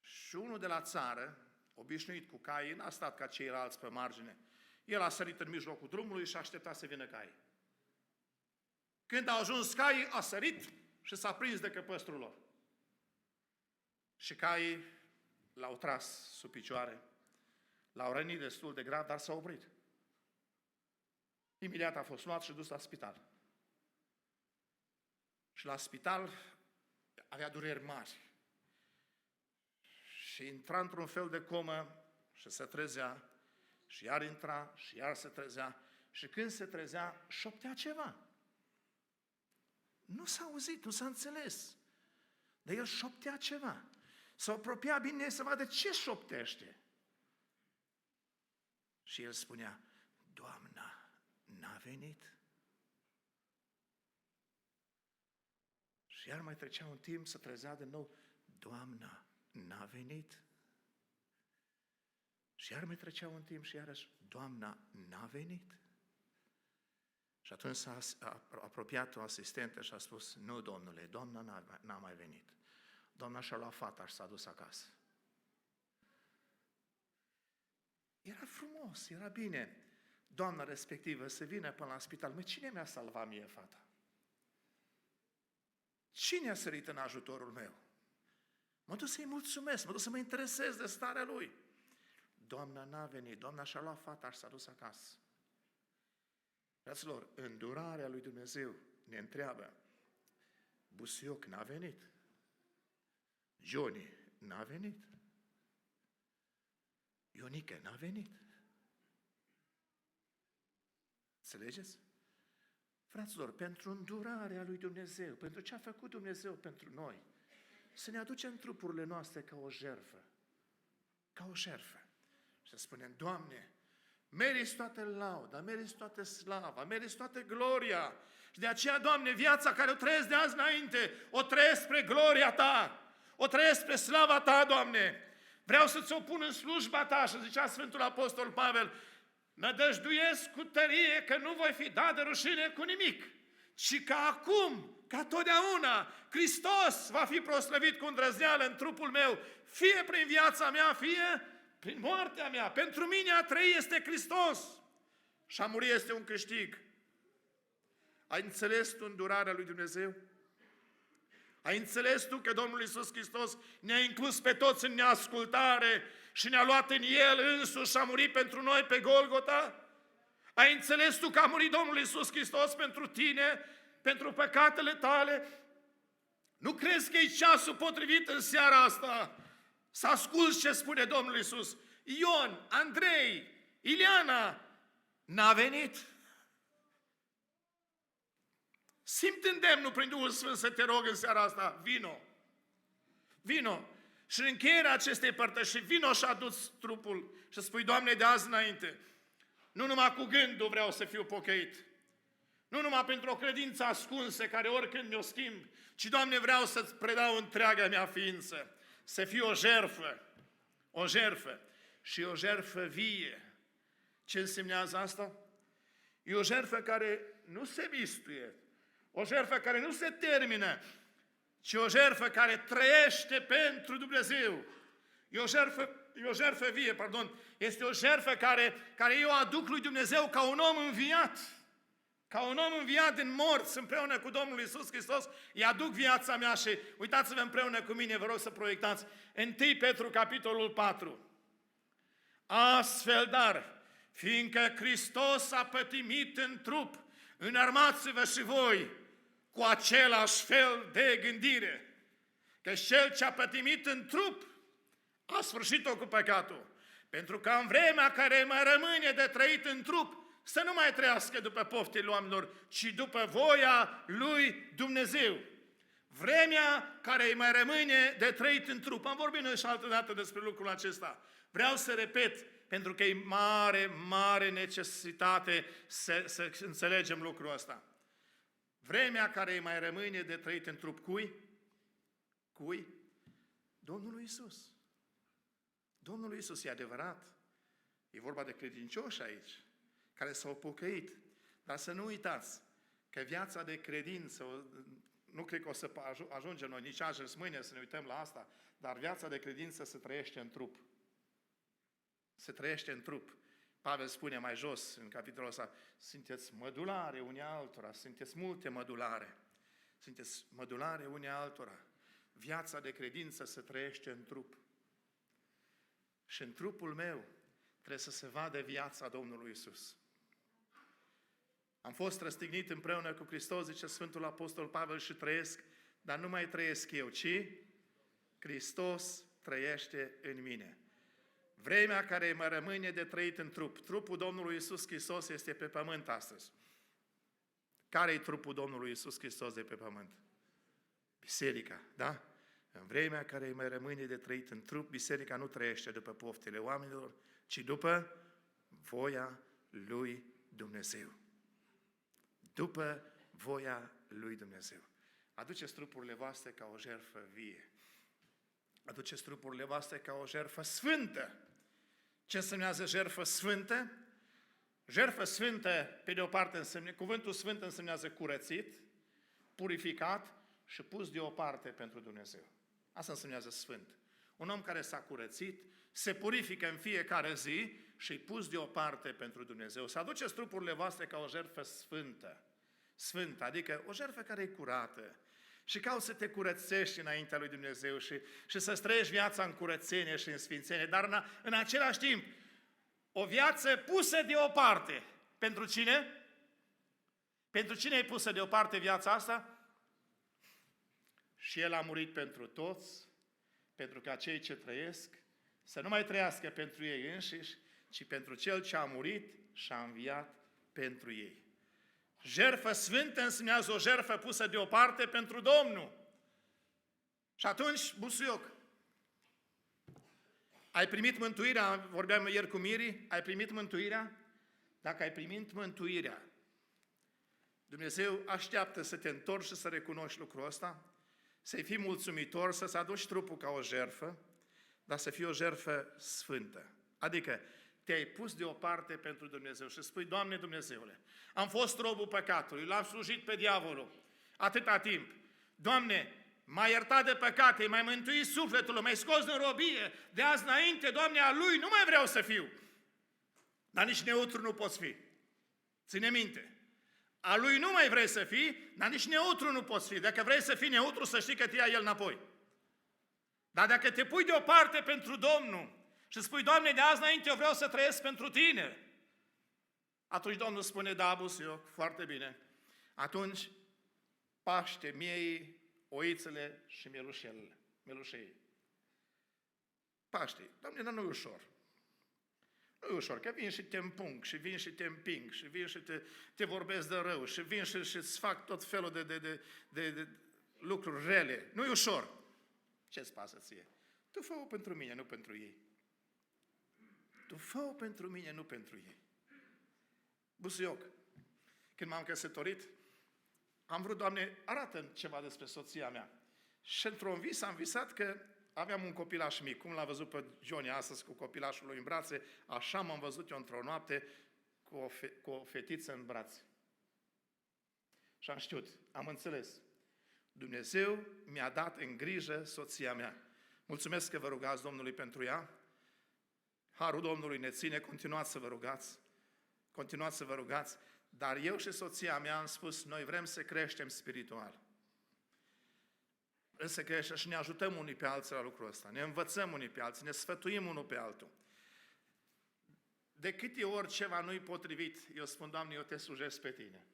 Și unul de la țară, obișnuit cu caii, n-a stat ca ceilalți pe margine. El a sărit în mijlocul drumului și a așteptat să vină caii. Când au ajuns caii, a sărit și s-a prins de căpăstrul lor. Și caii l-au tras sub picioare, l-au rănit destul de grav, dar s-a oprit. Imediat a fost luat și dus la spital. Și la spital avea dureri mari. Și intra într-un fel de comă și se trezea, și iar intra, și iar se trezea. Și când se trezea, șoptea ceva. Nu s-a auzit, nu s-a înțeles. Dar el șoptea ceva. S-a apropiat bine să vadă ce șoptește. Și el spunea, Doamna, n-a venit? Și iar mai trecea un timp, să trezea de nou, Doamna, n-a venit? Și iar mai trecea un timp și iarăși, Doamna, n-a venit? Și atunci s-a apropiat o asistentă și a spus, nu, domnule, Doamna n-a mai venit. Doamna și-a luat fata și s-a dus acasă. Era frumos, era bine. Doamna respectivă să vină până la spital. Măi, cine mi-a salvat mie fata? Cine a sărit în ajutorul meu? Mă duc să-i mulțumesc, mă duc să mă interesez de starea lui. Doamna n-a venit, Doamna și-a luat fata și s-a dus acasă. Fraților, îndurarea lui Dumnezeu ne întreabă, Busioc n-a venit? Johnny n-a venit? Ionică n-a venit? Înțelegeți? Fraților, pentru îndurarea lui Dumnezeu, pentru ce a făcut Dumnezeu pentru noi, să ne aducem trupurile noastre ca o jertfă. Ca o jertfă. Și să spunem, Doamne, meriți toată lauda, meriți toată slava, meriți toată gloria. Și de aceea, Doamne, viața care o trăiesc de azi înainte, o trăiesc spre gloria Ta, o trăiesc spre slava Ta, Doamne. Vreau să-ți o pun în slujba Ta, și zicea Sfântul Apostol Pavel, nădăjduiesc cu tărie că nu voi fi dat de rușine cu nimic, ci că acum, ca totdeauna, Hristos va fi proslăvit cu îndrăzneală în trupul meu, fie prin viața mea, fie prin moartea mea. Pentru mine a trăi este Hristos și a muri este un câștig. Ai înțeles tu îndurarea lui Dumnezeu? Ai înțeles tu că Domnul Iisus Hristos ne-a inclus pe toți în neascultare și ne-a luat în El însuși și a murit pentru noi pe Golgota? Ai înțeles tu că a murit Domnul Iisus Hristos pentru tine, pentru păcatele tale? Nu crezi că e ceasul potrivit în seara asta să asculți ce spune Domnul Iisus? Ion, Andrei, Ileana, n-a venit? Simt îndemnul prin Duhul Sfânt să te rog în seara asta, vino. Vino. Și în încheierea acestei părtășii, vino și adu-ți trupul și spui, Doamne, de azi înainte, nu numai cu gândul vreau să fiu pocăit, nu numai pentru o credință ascunsă care oricând mi-o schimb, ci, Doamne, vreau să-ți predau întreaga mea ființă, să fie o jertfă și o jertfă vie. Ce însemnează asta? E o jertfă care nu se mistuie, o jertfă care nu se termină, ci o jertfă care trăiește pentru Dumnezeu. E o jertfă vie, pardon. Este o jertfă care eu aduc lui Dumnezeu ca un om înviat. Ca un om înviat din morți împreună cu Domnul Iisus Hristos, îi aduc viața mea și uitați-vă împreună cu mine, vă rog să proiectați 1 Petru, capitolul 4. Astfel, dar, fiindcă Hristos a pătimit în trup, înarmați-vă și voi cu același fel de gândire. Că cel ce a pătimit în trup a sfârșit-o cu păcatul. Pentru că în vremea care mai rămâne de trăit în trup, să nu mai trăiască după poftile oamenilor, ci după voia lui Dumnezeu. Vremea care îi mai rămâne de trăit în trup. Am vorbit noi și altă dată despre lucrul acesta. Vreau să repet, pentru că e mare, mare necesitate să înțelegem lucrul ăsta. Vremea care îi mai rămâne de trăit în trup, cui? Cui? Domnului Iisus. Domnului Iisus, e adevărat. E vorba de credincioși aici, care s-au pocăit. Dar să nu uitați că viața de credință, nu cred că o să ajungem noi nici azi, mâine să ne uităm la asta, dar viața de credință se trăiește în trup. Se trăiește în trup. Pavel spune mai jos, în capitolul ăsta, sunteți mădulare unii altora, sunteți multe mădulare. Sunteți mădulare unii altora. Viața de credință se trăiește în trup. Și în trupul meu trebuie să se vadă viața Domnului Iisus. Am fost răstignit împreună cu Hristos, zice Sfântul Apostol Pavel, și trăiesc, dar nu mai trăiesc eu, ci Hristos trăiește în mine. Vremea care mă rămâne de trăit în trup. Trupul Domnului Iisus Hristos este pe pământ astăzi. Care e trupul Domnului Iisus Hristos de pe pământ? Biserica, da? În vremea care mai rămâne de trăit în trup, biserica nu trăiește după poftele oamenilor, ci după voia lui Dumnezeu. După voia lui Dumnezeu. Aduceți trupurile voastre ca o jertfă vie. Aduceți trupurile voastre ca o jertfă sfântă. Ce însemnează jertfă sfântă? Jertfă sfântă, pe de o parte, cuvântul sfânt însemnează curățit, purificat și pus deoparte pentru Dumnezeu. Asta însemnează sfânt. Un om care s-a curățit, se purifică în fiecare zi și îi pus deoparte pentru Dumnezeu. Să aduceți trupurile voastre ca o jertfă sfântă. Sfântă, adică o jertfă care e curată. Și cauți să te curățești înaintea lui Dumnezeu și să trăiești viața în curățenie și în sfințenie, dar în același timp, o viață pusă deoparte. Pentru cine? Pentru cine e pusă deoparte viața asta? Și El a murit pentru toți, pentru ca cei ce trăiesc să nu mai trăiască pentru ei înșiși, ci pentru Cel ce a murit și a înviat pentru ei. Jertfă sfântă însemnează o jertfă pusă deoparte pentru Domnul. Și atunci, busuioc, ai primit mântuirea, vorbeam ieri cu Miri, ai primit mântuirea? Dacă ai primit mântuirea, Dumnezeu așteaptă să te întorci și să recunoști lucrul ăsta, să-i fii mulțumitor, să-ți aduci trupul ca o jertfă, dar să fie o jertfă sfântă. Adică te-ai pus deoparte pentru Dumnezeu și spui, Doamne Dumnezeule, am fost robul păcatului, l-am slujit pe diavolul atâta timp. Doamne, m-ai iertat de păcate, m-ai mântuit sufletul, m-ai scos din robie, de azi înainte, Doamne, a Lui nu mai vreau să fiu. Dar nici neutru nu poți fi. Ține minte. A Lui nu mai vrei să fii, dar nici neutru nu poți fi. Dacă vrei să fii neutru, să știi că te ia El înapoi. Dar dacă te pui deoparte pentru Domnul și spui, Doamne, de azi înainte eu vreau să trăiesc pentru Tine, atunci Domnul spune, da, busuioc, foarte bine. Atunci paște miei, oițele și mielușei. Paște. Doamne, dar nu e ușor. Nu e ușor, că vin și te împung, și vin și te împing, și vin și te vorbesc de rău, și vin și îți fac tot felul de lucruri rele. Nu e ușor. Ce-ți pasă ție? Tu fă-o pentru mine, nu pentru ei. Tu fă-o pentru mine, nu pentru ei. Busuioc, când m-am căsătorit, am vrut, Doamne, arată-mi ceva despre soția mea. Și într-un vis am visat că aveam un copilaș mic. Cum l-a văzut pe Johnny astăzi cu copilașul lui în brațe, așa m-am văzut eu într-o noapte cu o fetiță în brațe. Și am știut, am înțeles. Dumnezeu mi-a dat în grijă soția mea. Mulțumesc că vă rugați Domnului pentru ea. Harul Domnului ne ține, continuați să vă rugați. Continuați să vă rugați. Dar eu și soția mea am spus, noi vrem să creștem spiritual. Vrem să creștem și ne ajutăm unii pe alții la lucrul ăsta. Ne învățăm unii pe alții, ne sfătuim unul pe altul. De câte ori ceva nu-i potrivit, eu spun, Doamne, eu te slujesc pe Tine.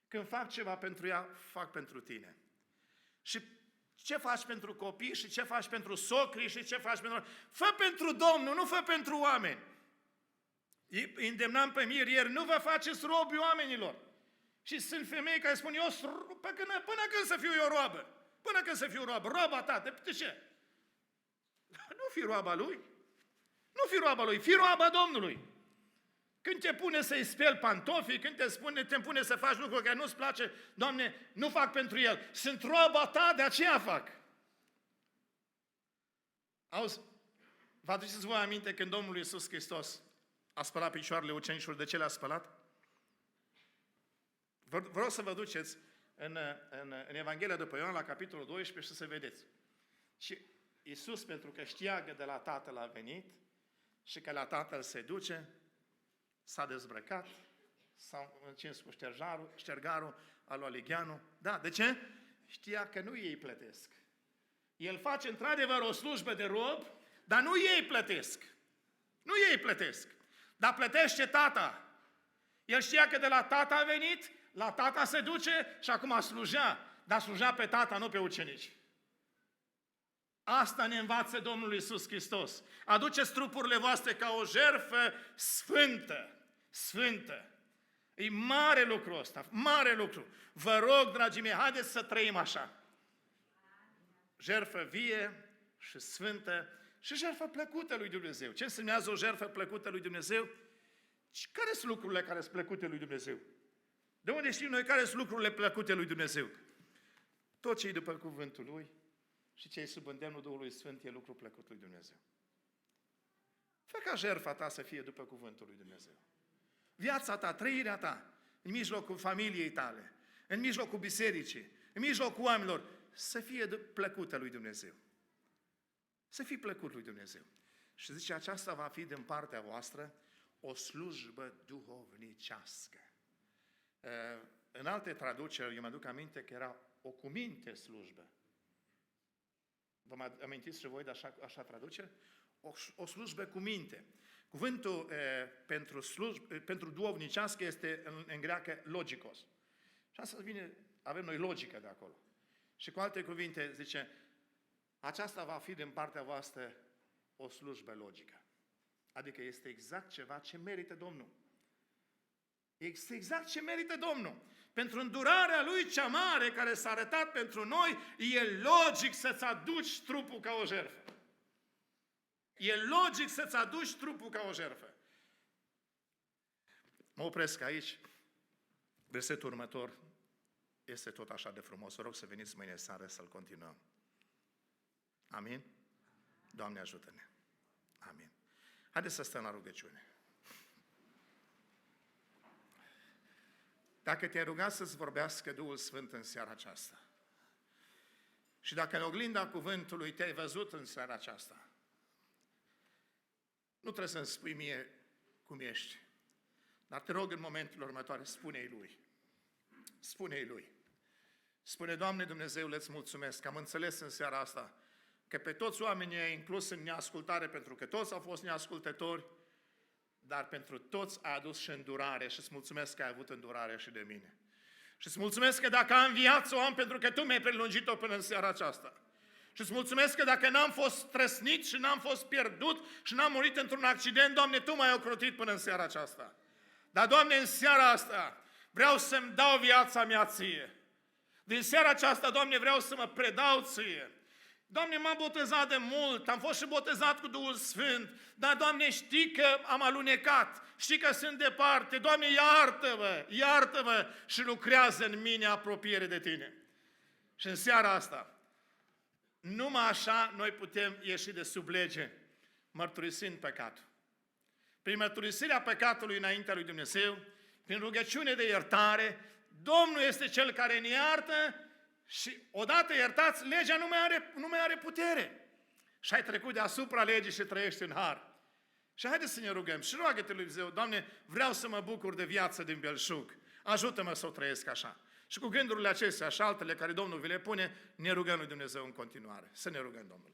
Când fac ceva pentru ea, fac pentru Tine. Și ce faci pentru copii și ce faci pentru socri și ce faci pentru... Fă pentru Domnul, nu fă pentru oameni. Îi îndemnam pe mir ieri, nu vă faceți robi oamenilor. Și sunt femei care spun, până când să fiu eu roabă? Până când să fiu roabă? Roaba ta, de ce? Nu fi roaba lui. Nu fi roaba lui, fi roaba Domnului. Când te pune să-i speli pantofii, când te pune să faci lucruri care nu-ți place, Doamne, nu fac pentru el. Sunt roaba ta, de aceea fac. Auzi, vă aduceți voi aminte când Domnul Iisus Hristos a spălat picioarele ucenicilor, de ce le-a spălat? Vreau să vă duceți în Evanghelia după Ioan, la capitolul 12 și să vedeți. Și Iisus, pentru că știa că de la Tatăl a venit și că la Tatăl se duce, s-a dezbrăcat, s-a încins cu ștergarul, a luat ligheanul. Da, de ce? Știa că nu ei plătesc. El face într-adevăr o slujbă de rob, dar nu ei plătesc. Nu ei plătesc. Dar plătește Tata. El știa că de la Tata a venit, la Tata se duce și acum slujea. Dar slujea pe Tata, nu pe ucenici. Asta ne învață Domnul Iisus Hristos. Aduceți trupurile voastre ca o jertfă sfântă. Sfântă. E mare lucru ăsta, mare lucru. Vă rog, dragii mei, haideți să trăim așa. Jertfă vie și sfântă și jertfă plăcută lui Dumnezeu. Ce înseamnă o jertfă plăcută lui Dumnezeu? Care sunt lucrurile care sunt plăcute lui Dumnezeu? De unde știm noi care sunt lucrurile plăcute lui Dumnezeu? Tot ce e după cuvântul Lui și ce e sub îndemnul Duhului Sfânt e lucru plăcut lui Dumnezeu. Fă ca jertfa ta să fie după cuvântul lui Dumnezeu. Viața ta, trăirea ta, în mijlocul familiei tale, în mijlocul bisericii, în mijlocul oamenilor, să fie plăcută lui Dumnezeu. Să fie plăcut lui Dumnezeu. Și zice, aceasta va fi din partea voastră o slujbă duhovnicească. În alte traduceri, eu mă aduc aminte că era o cuminte slujbă. Vă mai amintiți și voi de așa traducere? O slujbă cu minte. Cuvântul pentru duhovnicească este în greacă logikos. Și asta vine, avem noi logică de acolo. Și cu alte cuvinte zice, aceasta va fi din partea voastră o slujbă logică. Adică este exact ceva ce merită Domnul. Este exact ce merită Domnul. Pentru îndurarea Lui cea mare care s-a arătat pentru noi, e logic să-ți aduci trupul ca o jertfă. E logic să-ți aduci trupul ca o jertfă. Mă opresc aici. Versetul următor este tot așa de frumos. Vă rog să veniți mâine seară să-l continuăm. Amin? Doamne ajută-ne. Amin. Haideți să stăm la rugăciune. Dacă te-ai rugat să-ți vorbească Duhul Sfânt în seara aceasta și dacă în oglinda cuvântului te-ai văzut în seara aceasta, nu trebuie să-mi spui mie cum ești, dar te rog în momentul următoare, spune-i Lui. Spune-i Lui. Spune, Doamne Dumnezeule, îți mulțumesc că am înțeles în seara asta că pe toți oamenii ai inclus în neascultare, pentru că toți au fost neascultători, dar pentru toți ai adus și îndurare și îți mulțumesc că ai avut îndurare și de mine. Și îți mulțumesc că dacă am viață o am pentru că Tu mi-ai prelungit-o până în seara aceasta. Și îți mulțumesc că dacă n-am fost trăsnit și n-am fost pierdut și n-am murit într-un accident, Doamne, Tu m-ai ocrotit până în seara aceasta. Dar, Doamne, în seara asta vreau să-mi dau viața mea Ție. Din seara aceasta, Doamne, vreau să mă predau Ție. Doamne, m-am botezat de mult, am fost și botezat cu Duhul Sfânt, dar, Doamne, știi că am alunecat, știi că sunt departe, Doamne, iartă-mă, iartă-mă și lucrează în mine apropiere de Tine. Și în seara asta, numai așa noi putem ieși de sub lege, mărturisind păcatul. Prin mărturisirea păcatului înaintea lui Dumnezeu, prin rugăciune de iertare, Domnul este Cel care ne iartă Și odată iertați, legea nu mai are putere. Și ai trecut deasupra legii și trăiești în har. Și haideți să ne rugăm și roagă-te lui Dumnezeu, Doamne, vreau să mă bucur de viață din belșug. Ajută-mă să o trăiesc așa. Și cu gândurile acestea și altele care Domnul vi le pune, ne rugăm lui Dumnezeu în continuare. Să ne rugăm Domnul.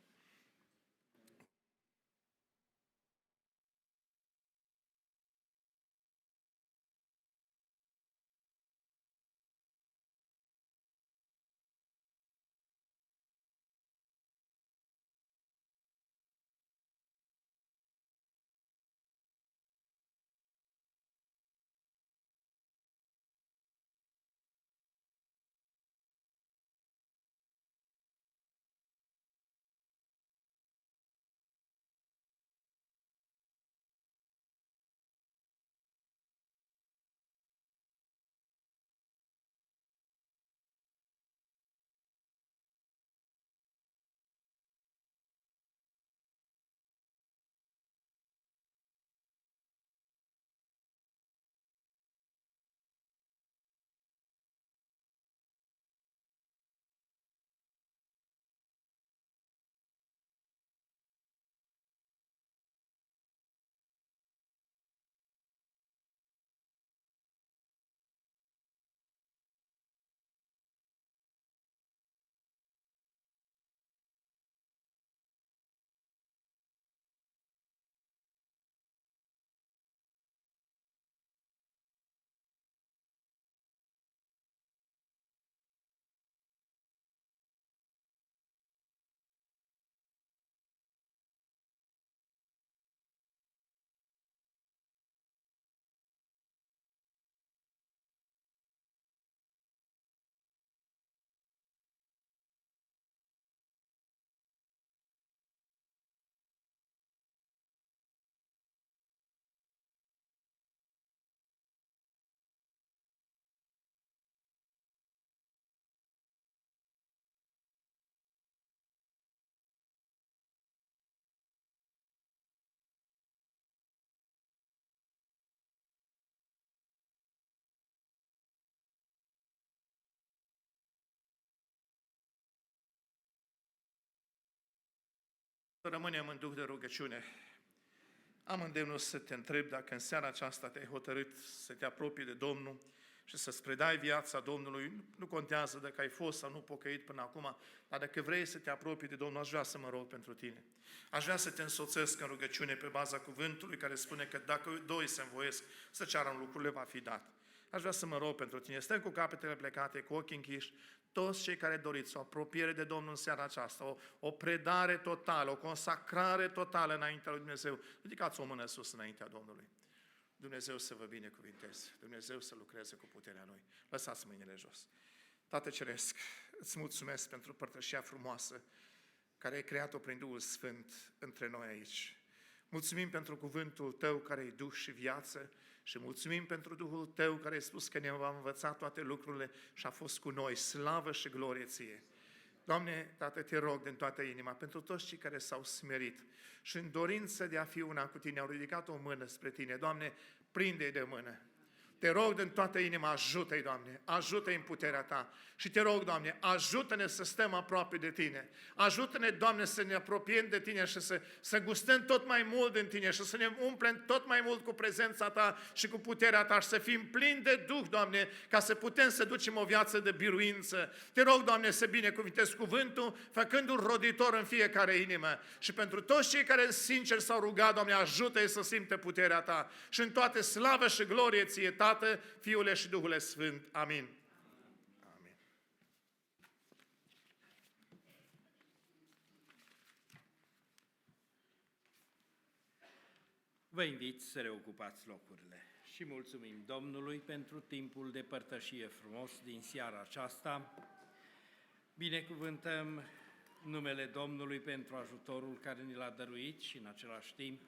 Rămânem în duh de rugăciune. Am îndemnul să te întreb dacă în seara aceasta te-ai hotărât să te apropii de Domnul și să-ți predai viața Domnului. Nu contează dacă ai fost sau nu pocăit până acum, dar dacă vrei să te apropii de Domnul, aș vrea să mă rog pentru tine. Aș vrea să te însoțesc în rugăciune pe baza cuvântului care spune că dacă doi se învoiesc să ceară un lucru, le va fi dat. Aș vrea să mă rog pentru tine. Stăm cu capetele plecate, cu ochii închiși, toți cei care doriți o apropiere de Domnul în seara aceasta, o predare totală, o consacrare totală înaintea lui Dumnezeu. Ridicați o mână sus înaintea Domnului. Dumnezeu să vă binecuvinteze, Dumnezeu să lucreze cu puterea Lui. Lăsați mâinile jos. Tată Ceresc, îți mulțumesc pentru părtășia frumoasă care ai creat-o prin Duhul Sfânt între noi aici. Mulțumim pentru cuvântul Tău care e Duh și viață și mulțumim pentru Duhul Tău care ai spus că ne va învăța toate lucrurile și a fost cu noi. Slavă și glorie Ție! Doamne, Tată, te rog din toată inima, pentru toți cei care s-au smerit și în dorință de a fi una cu Tine, au ridicat o mână spre Tine. Doamne, prinde-i de mână. Te rog din toată inima, ajută-i, Doamne, ajută-i în puterea Ta. Și te rog, Doamne, ajută-ne să stăm aproape de Tine. Ajută-ne, Doamne, să ne apropiem de Tine și să gustăm tot mai mult din Tine și să ne umplem tot mai mult cu prezența Ta și cu puterea Ta și să fim plini de Duh, Doamne, ca să putem să ducem o viață de biruință. Te rog, Doamne, să binecuvintezi cuvântul, făcându-l roditor în fiecare inimă. Și pentru toți cei care sincer s-au rugat, Doamne, ajută-i să simtă puterea Ta. Și în toate slavă și glorie Ție, Tată, Fiule și Duhul Sfânt. Amin. Amin. Vă invit să reocupați locurile și mulțumim Domnului pentru timpul de părtășie frumos din seara aceasta. Binecuvântăm numele Domnului pentru ajutorul care ni l-a dăruit și în același timp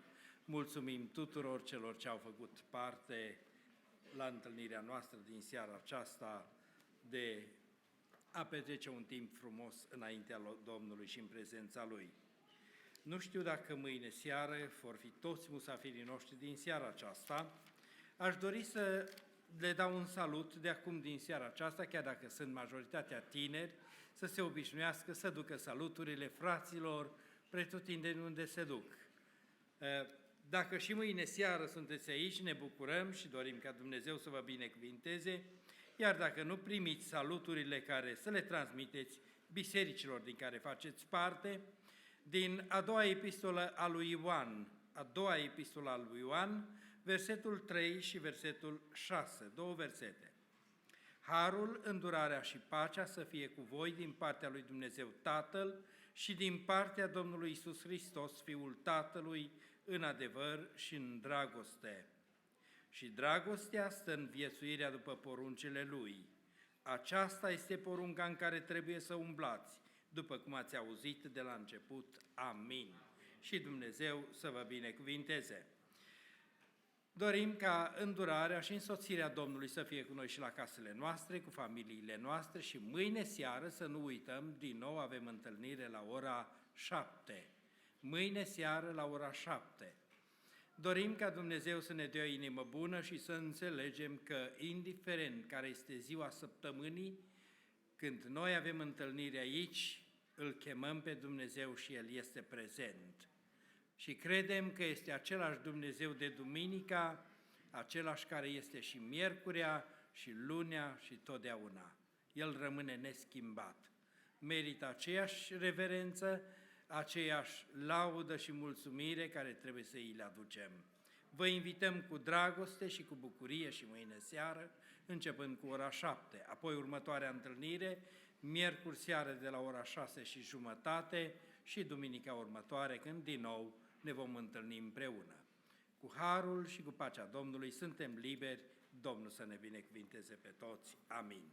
mulțumim tuturor celor ce au făcut parte la întâlnirea noastră din seara aceasta de a petrece un timp frumos înaintea Domnului și în prezența Lui. Nu știu dacă mâine seară vor fi toți musafirii noștri din seara aceasta. Aș dori să le dau un salut de acum din seara aceasta, chiar dacă sunt majoritatea tineri, să se obișnuiască să ducă saluturile fraților pretutindeni unde se duc. Dacă și mâine seară sunteți aici, ne bucurăm și dorim ca Dumnezeu să vă binecuvinteze, iar dacă nu primiți saluturile care să le transmiteți bisericilor din care faceți parte, din a doua epistolă a lui Ioan, versetul 3 și versetul 6, două versete. Harul, îndurarea și pacea să fie cu voi din partea lui Dumnezeu Tatăl și din partea Domnului Iisus Hristos, Fiul Tatălui, în adevăr și în dragoste. Și dragostea stă în viețuirea după poruncile Lui. Aceasta este porunca în care trebuie să umblați, după cum ați auzit de la început. Amin. Și Dumnezeu să vă binecuvinteze. Dorim ca îndurarea și însoțirea Domnului să fie cu noi și la casele noastre, cu familiile noastre și mâine seară, să nu uităm, din nou avem întâlnire la ora 7. Mâine seară la ora 7. Dorim ca Dumnezeu să ne dea o inimă bună și să înțelegem că, indiferent care este ziua săptămânii, când noi avem întâlnire aici, îl chemăm pe Dumnezeu și El este prezent. Și credem că este același Dumnezeu de duminica, același care este și miercurea, și lunea, și totdeauna. El rămâne neschimbat. Merită aceeași reverență, aceeași laudă și mulțumire care trebuie să îi le aducem. Vă invităm cu dragoste și cu bucurie și mâine seară, începând cu ora 7. Apoi următoarea întâlnire, miercuri seară de la ora 6:30 și duminica următoare, când din nou ne vom întâlni împreună. Cu harul și cu pacea Domnului suntem liberi, Domnul să ne binecuvinteze pe toți. Amin.